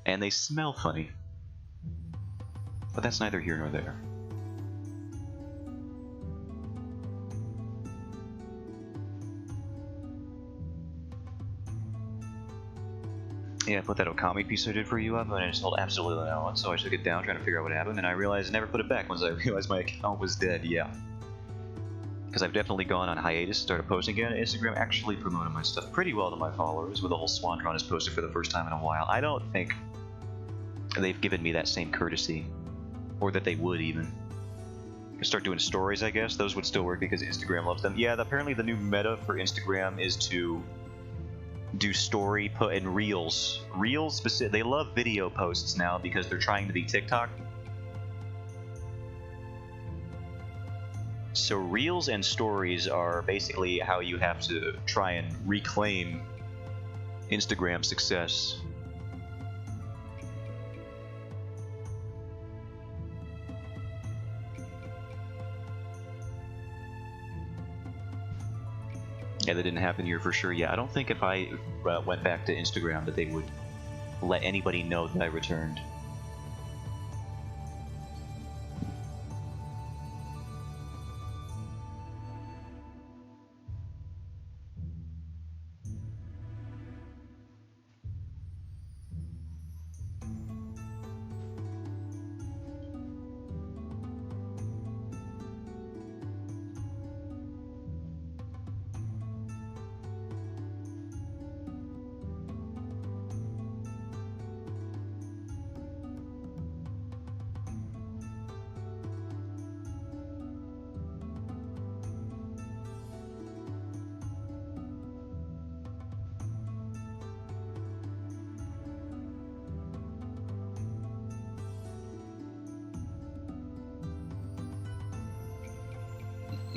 And they smell funny. But that's neither here nor there. Yeah, I put that Okami piece I did for you up, and I just told absolutely no one, so I took it down trying to figure out what happened, and I realized I never put it back once I realized my account was dead, yeah. Because I've definitely gone on hiatus, started posting again, and Instagram actually promoted my stuff pretty well to my followers, with the whole Swantron is posted for the first time in a while. I don't think they've given me that same courtesy, or that they would even. Start doing stories, I guess. Those would still work because Instagram loves them. Yeah, apparently the new meta for Instagram is to do story put in reels. Reels specific. They love video posts now because they're trying to be TikTok. So reels and stories are basically how you have to try and reclaim Instagram success. Yeah, that didn't happen here for sure. Yeah, I don't think if I went back to Instagram that they would let anybody know that I returned.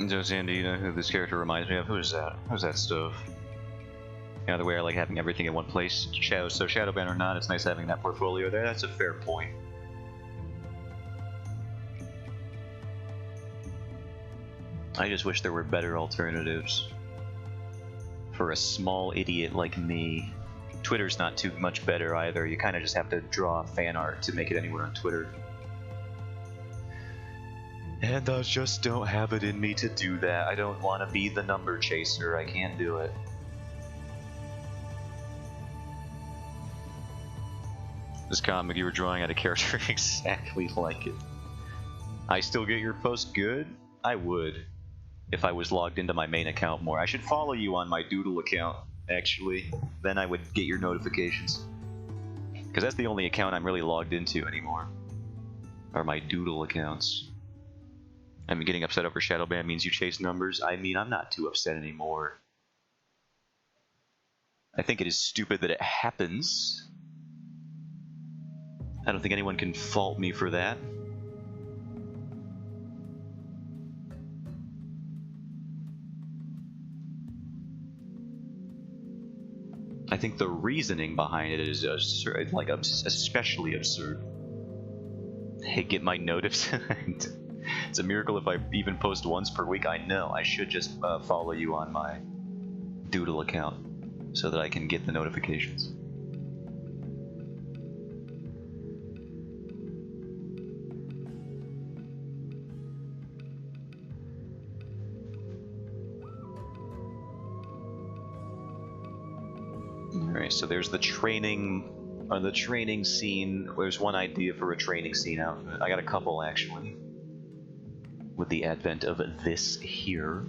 Just Andy, you know who this character reminds me of? Who is that? Who's that stuff? You know, the way I like having everything in one place. Shadowban or not, it's nice having that portfolio there. That's a fair point. I just wish there were better alternatives. For a small idiot like me. Twitter's not too much better either. You kind of just have to draw fan art to make it anywhere on Twitter. And I just don't have it in me to do that. I don't want to be the number chaser. I can't do it. This comic you were drawing had a character exactly like it. I still get your post good? I would. If I was logged into my main account more. I should follow you on my Doodle account, actually. Then I would get your notifications. Because that's the only account I'm really logged into anymore. Are my Doodle accounts. I mean, getting upset over Shadowban means you chase numbers. I mean, I'm not too upset anymore. I think it is stupid that it happens. I don't think anyone can fault me for that. I think the reasoning behind it is like especially absurd. Hey, get my notice. It's a miracle if I even post once per week. I know. I should just follow you on my Doodle account so that I can get the notifications. Alright, so there's the training scene. There's one idea for a training scene outfit. I got a couple actually. With the advent of this here.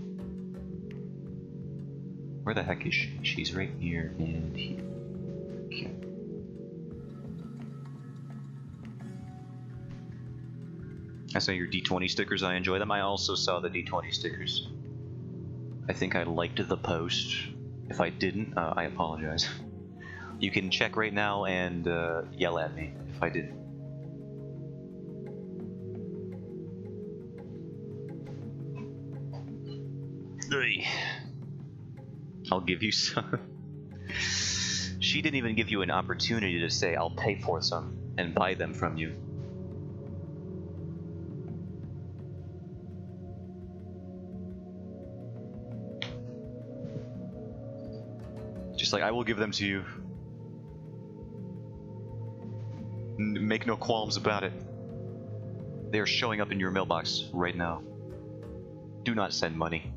Where the heck is she? She's right here and here. Okay. I saw your D20 stickers, I enjoy them. I also saw the D20 stickers. I think I liked the post. If I didn't, I apologize. You can check right now and yell at me if I didn't. I'll give you some. She didn't even give you an opportunity to say, I'll pay for some and buy them from you. Just like, I will give them to you. Make no qualms about it. They are showing up in your mailbox right now. Do not send money.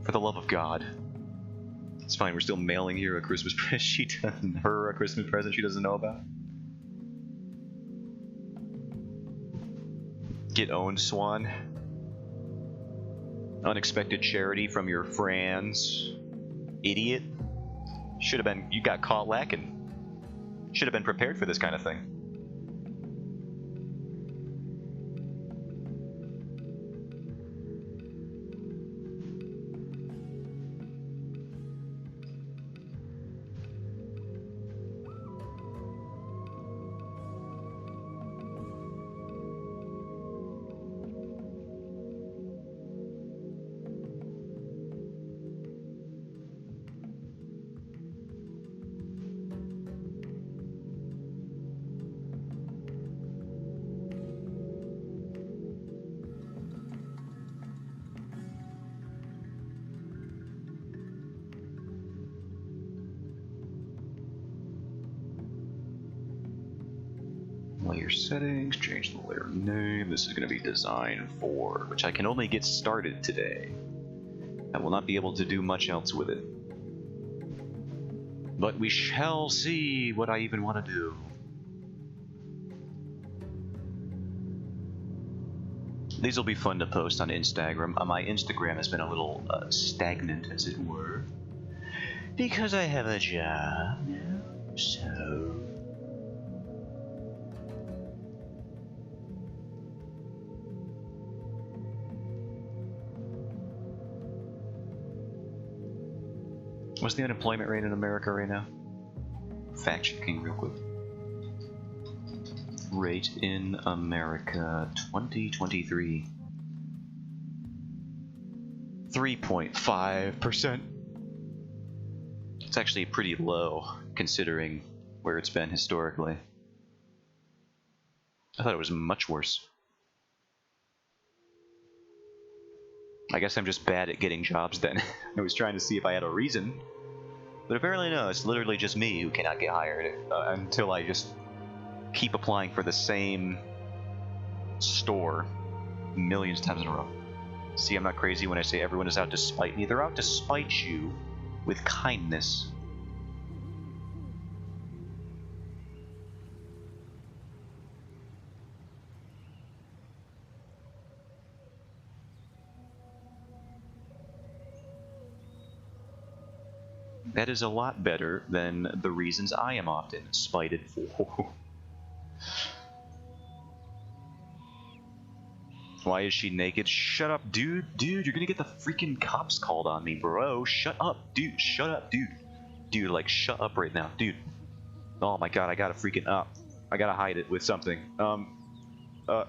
For the love of God. It's fine, we're still mailing her a Christmas present. Her a Christmas present she doesn't know about. Get owned, Swan. Unexpected charity from your friends. Idiot. Should have been. You got caught lacking. Should have been prepared for this kind of thing. Layer settings, change the layer name. This is going to be design 4, which I can only get started today. I will not be able to do much else with it. But we shall see what I even want to do. These will be fun to post on Instagram. My Instagram has been a little stagnant, as it were. Because I have a job now, so... What's the unemployment rate in America right now? Fact checking real quick. Rate in America 2023. 3.5%. It's actually pretty low considering where it's been historically. I thought it was much worse. I guess I'm just bad at getting jobs then. I was trying to see if I had a reason. But apparently no, it's literally just me who cannot get hired until I just keep applying for the same store millions of times in a row. See, I'm not crazy when I say everyone is out to spite me. They're out to spite you with kindness. That is a lot better than the reasons I am often spited for. Why is she naked? Shut up, dude. Dude, you're gonna get the freaking cops called on me, bro. Shut up, dude. Shut up, dude. Dude, like, shut up right now, dude. Oh my god, I gotta freaking up. I gotta hide it with something. There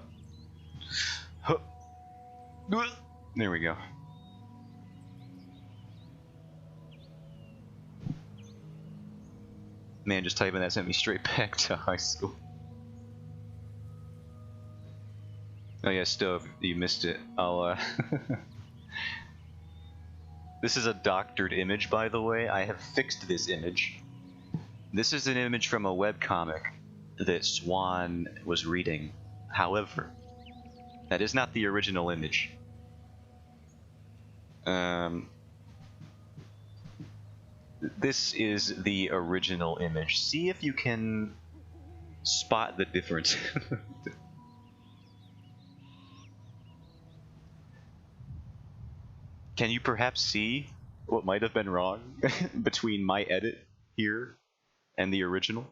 we go. Man, just typing that sent me straight back to high school. Oh yeah, Stove, you missed it. I'll, This is a doctored image, by the way. I have fixed this image. This is an image from a webcomic that Swan was reading. However, that is not the original image. This is the original image. See if you can spot the difference. Can you perhaps see what might have been wrong between my edit here and the original?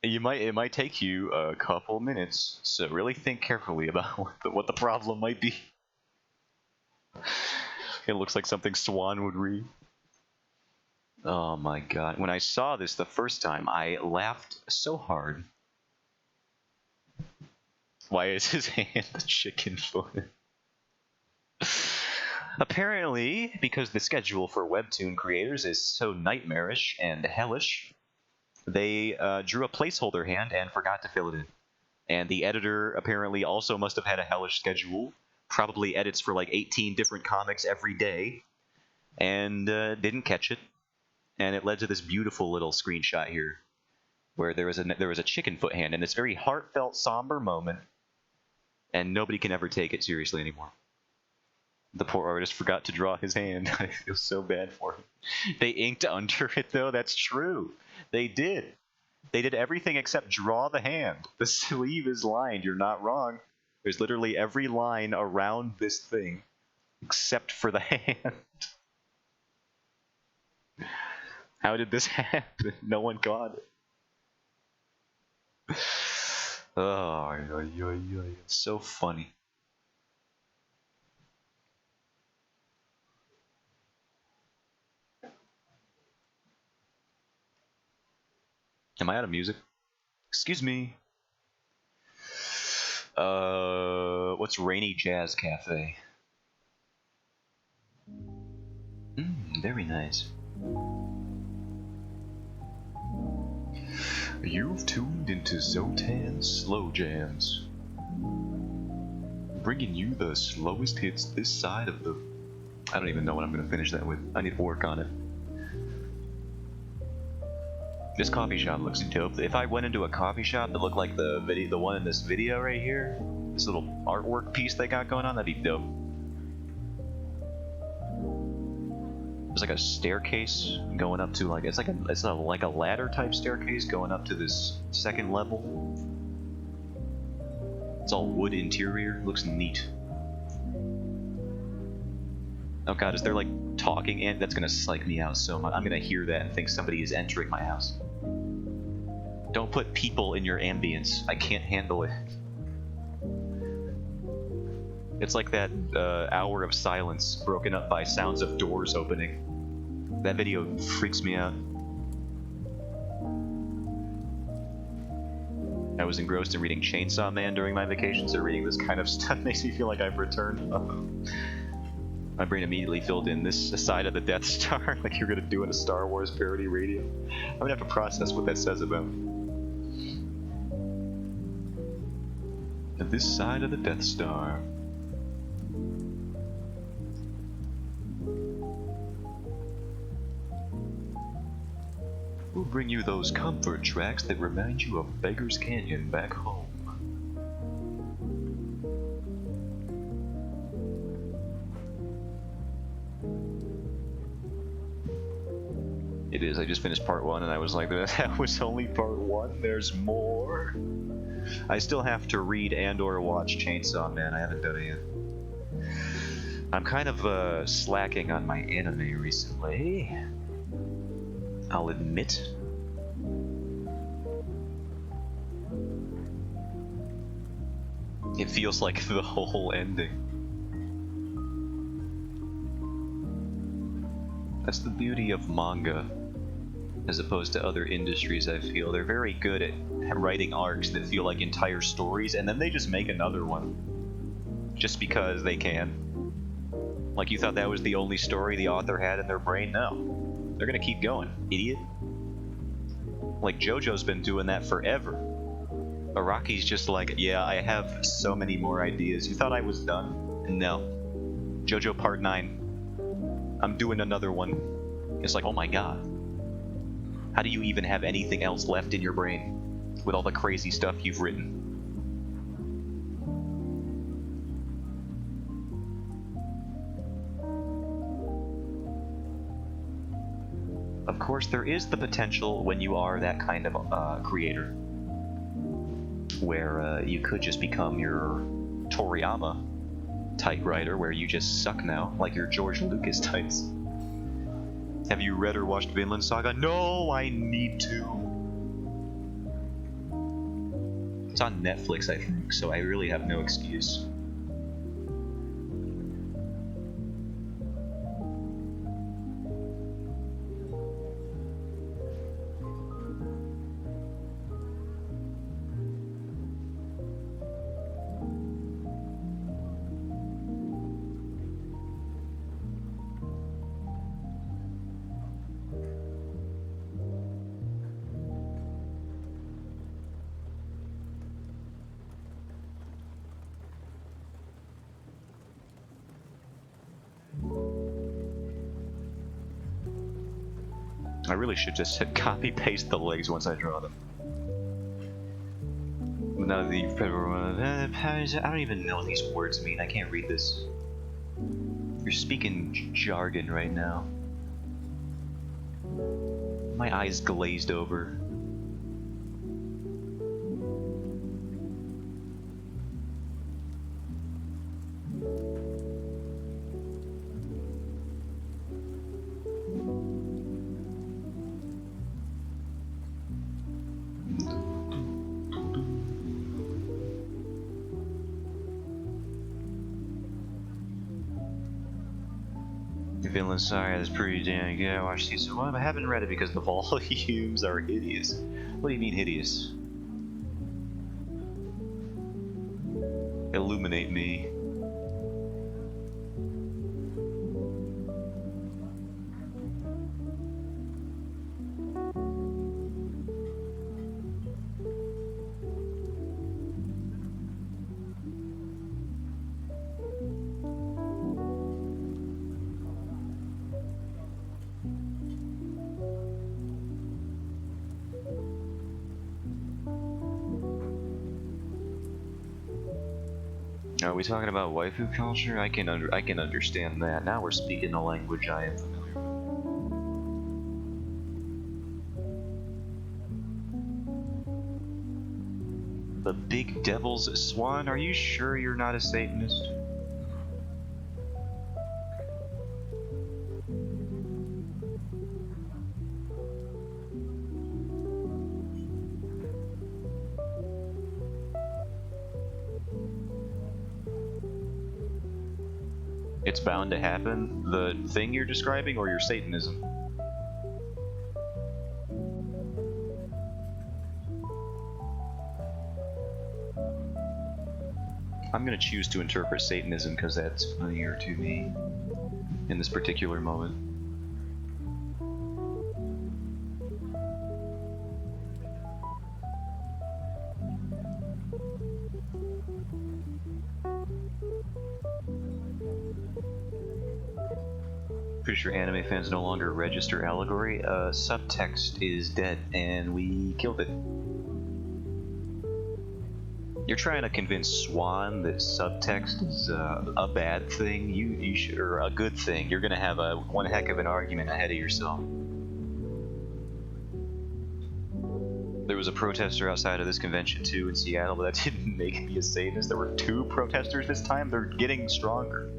It might take you a couple minutes, so really think carefully about what the problem might be. It looks like something Swan would read. Oh my god. When I saw this the first time, I laughed so hard. Why is his hand a chicken foot? Apparently, because the schedule for Webtoon creators is so nightmarish and hellish, they drew a placeholder hand and forgot to fill it in. And the editor apparently also must have had a hellish schedule. Probably edits for like 18 different comics every day, and didn't catch it, and it led to this beautiful little screenshot here, where there was a chicken foot hand in this very heartfelt, somber moment, and nobody can ever take it seriously anymore. The poor artist forgot to draw his hand. I feel so bad for him. They inked under it though. That's true. They did. They did everything except draw the hand. The sleeve is lined. You're not wrong. There's literally every line around this thing, except for the hand. How did this happen? No one got it. Oh, it's so funny. Am I out of music? Excuse me. What's Rainy Jazz Cafe? Very nice. You've tuned into Zotan Slow Jams, bringing you the slowest hits this side of the... I don't even know what I'm gonna finish that with. I need to work on it. This coffee shop looks dope. If I went into a coffee shop that looked like the one in this video right here, this little artwork piece they got going on, that'd be dope. There's like a staircase going up to like it's like a ladder type staircase going up to this second level. It's all wood interior. Looks neat. Oh god, is there like talking? And that's gonna psych me out so much. I'm gonna hear that and think somebody is entering my house. Don't put people in your ambience. I can't handle it. It's like that hour of silence broken up by sounds of doors opening. That video freaks me out. I was engrossed in reading Chainsaw Man during my vacation, so reading this kind of stuff makes me feel like I've returned. My brain immediately filled in this side of the Death Star, like you're gonna do in a Star Wars parody radio. I'm gonna have to process what that says about me. This side of the Death Star. We'll bring you those comfort tracks that remind you of Beggar's Canyon back home. It is. I just finished part 1 and I was like, that was only part 1? There's more? I still have to read and or watch Chainsaw Man. I haven't done it yet. I'm kind of slacking on my anime recently. I'll admit. It feels like the whole ending. That's the beauty of manga, as opposed to other industries, I feel. They're very good at writing arcs that feel like entire stories, and then they just make another one. Just because they can. Like you thought that was the only story the author had in their brain? No. They're gonna keep going, idiot. Like JoJo's been doing that forever. Araki's just like, yeah, I have so many more ideas. You thought I was done? No. JoJo Part 9. I'm doing another one. It's like, oh my god. How do you even have anything else left in your brain with all the crazy stuff you've written? Of course, there is the potential when you are that kind of creator, where you could just become your Toriyama type writer, where you just suck now, like your George Lucas types. Have you read or watched Vinland Saga? No, I need to. It's on Netflix, I think, so I really have no excuse. I really should just hit copy paste the legs once I draw them. Now the I don't even know what these words mean. I can't read this. You're speaking jargon right now. My eyes glazed over. Vinland Saga is pretty damn good. I watched season 1, but I haven't read it because the volumes are hideous. What do you mean hideous? Illuminate me. Are we talking about waifu culture? I can understand that. Now we're speaking a language I am familiar with. The Big Devil's Swan? Are you sure you're not a Satanist? It's bound to happen? The thing you're describing, or your Satanism? I'm gonna choose to interpret Satanism because that's familiar to me in this particular moment. Pretty sure anime fans no longer register allegory. Subtext is dead, and we killed it. You're trying to convince Swan that subtext is a bad thing. You should, or a good thing. You're gonna have one heck of an argument ahead of yourself. There was a protester outside of this convention too in Seattle, but that didn't make me a Satanist. There were 2 protesters this time. They're getting stronger.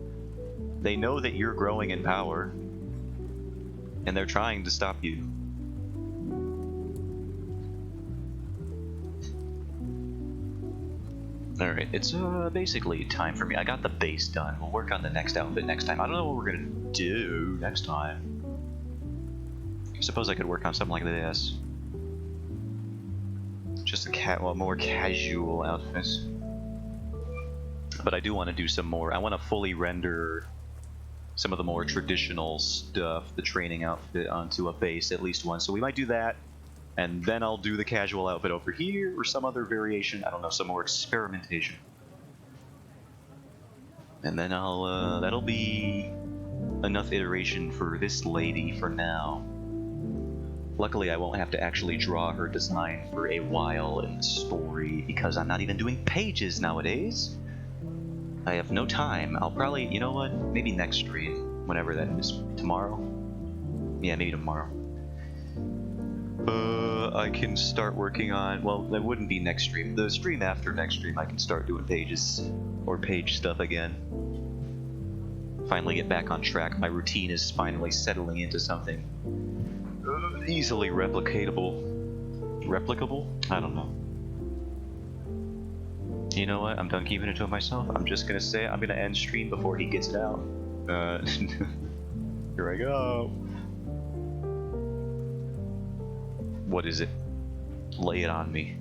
They know that you're growing in power, and they're trying to stop you. Alright, it's basically time for me. I got the base done. We'll work on the next outfit next time. I don't know what we're gonna do next time. I suppose I could work on something like this. Just a more casual outfit. But I do want to do some more. I want to fully render some of the more traditional stuff, the training outfit, onto a base at least once. So we might do that, and then I'll do the casual outfit over here, or some other variation. I don't know, some more experimentation. And then I'll, that'll be enough iteration for this lady for now. Luckily, I won't have to actually draw her design for a while in the story, because I'm not even doing pages nowadays. I have no time. I'll probably, you know what, maybe next stream, whenever that is. Tomorrow? Yeah, maybe tomorrow. I can start working on, well, that wouldn't be next stream. The stream after next stream, I can start doing pages, or page stuff again. Finally get back on track. My routine is finally settling into something easily replicatable. Replicable? I don't know. You know what? I'm done keeping it to myself. I'm just gonna say I'm gonna end stream before he gets it out. Here I go. What is it? Lay it on me.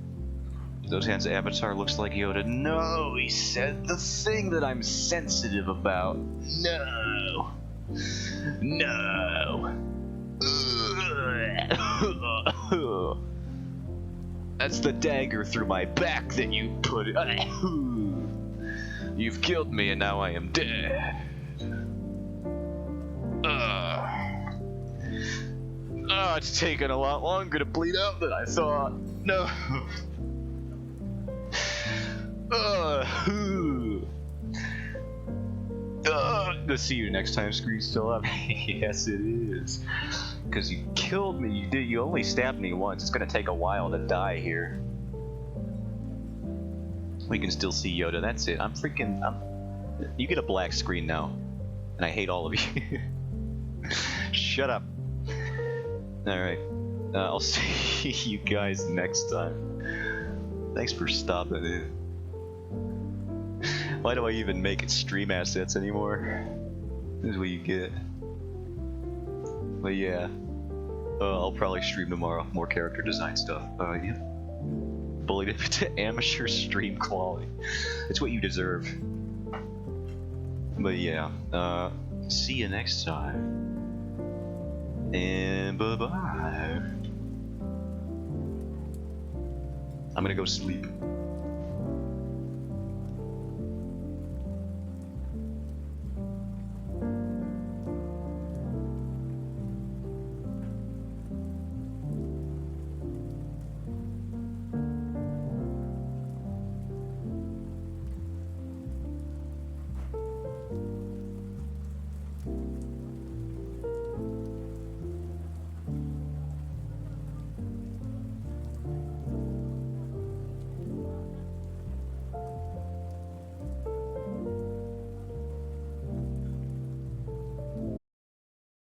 Those hands Avatar looks like Yoda. No, he said the thing that I'm sensitive about. No. No. That's the dagger through my back that you put. You've killed me and now I am dead. It's taken a lot longer to bleed out than I thought. No. To see you next time. Screen's still up. Yes, it is. Because you killed me. You only stabbed me once. It's gonna take a while to die here. We can still see Yoda. That's it. You get a black screen now. And I hate all of you. Shut up. Alright. I'll see you guys next time. Thanks for stopping in. Why do I even make it stream assets anymore? This is what you get. But yeah. I'll probably stream tomorrow. More character design stuff. Yeah. Bullied it to amateur stream quality. It's what you deserve. But yeah. See you next time. And bye-bye. I'm gonna go sleep.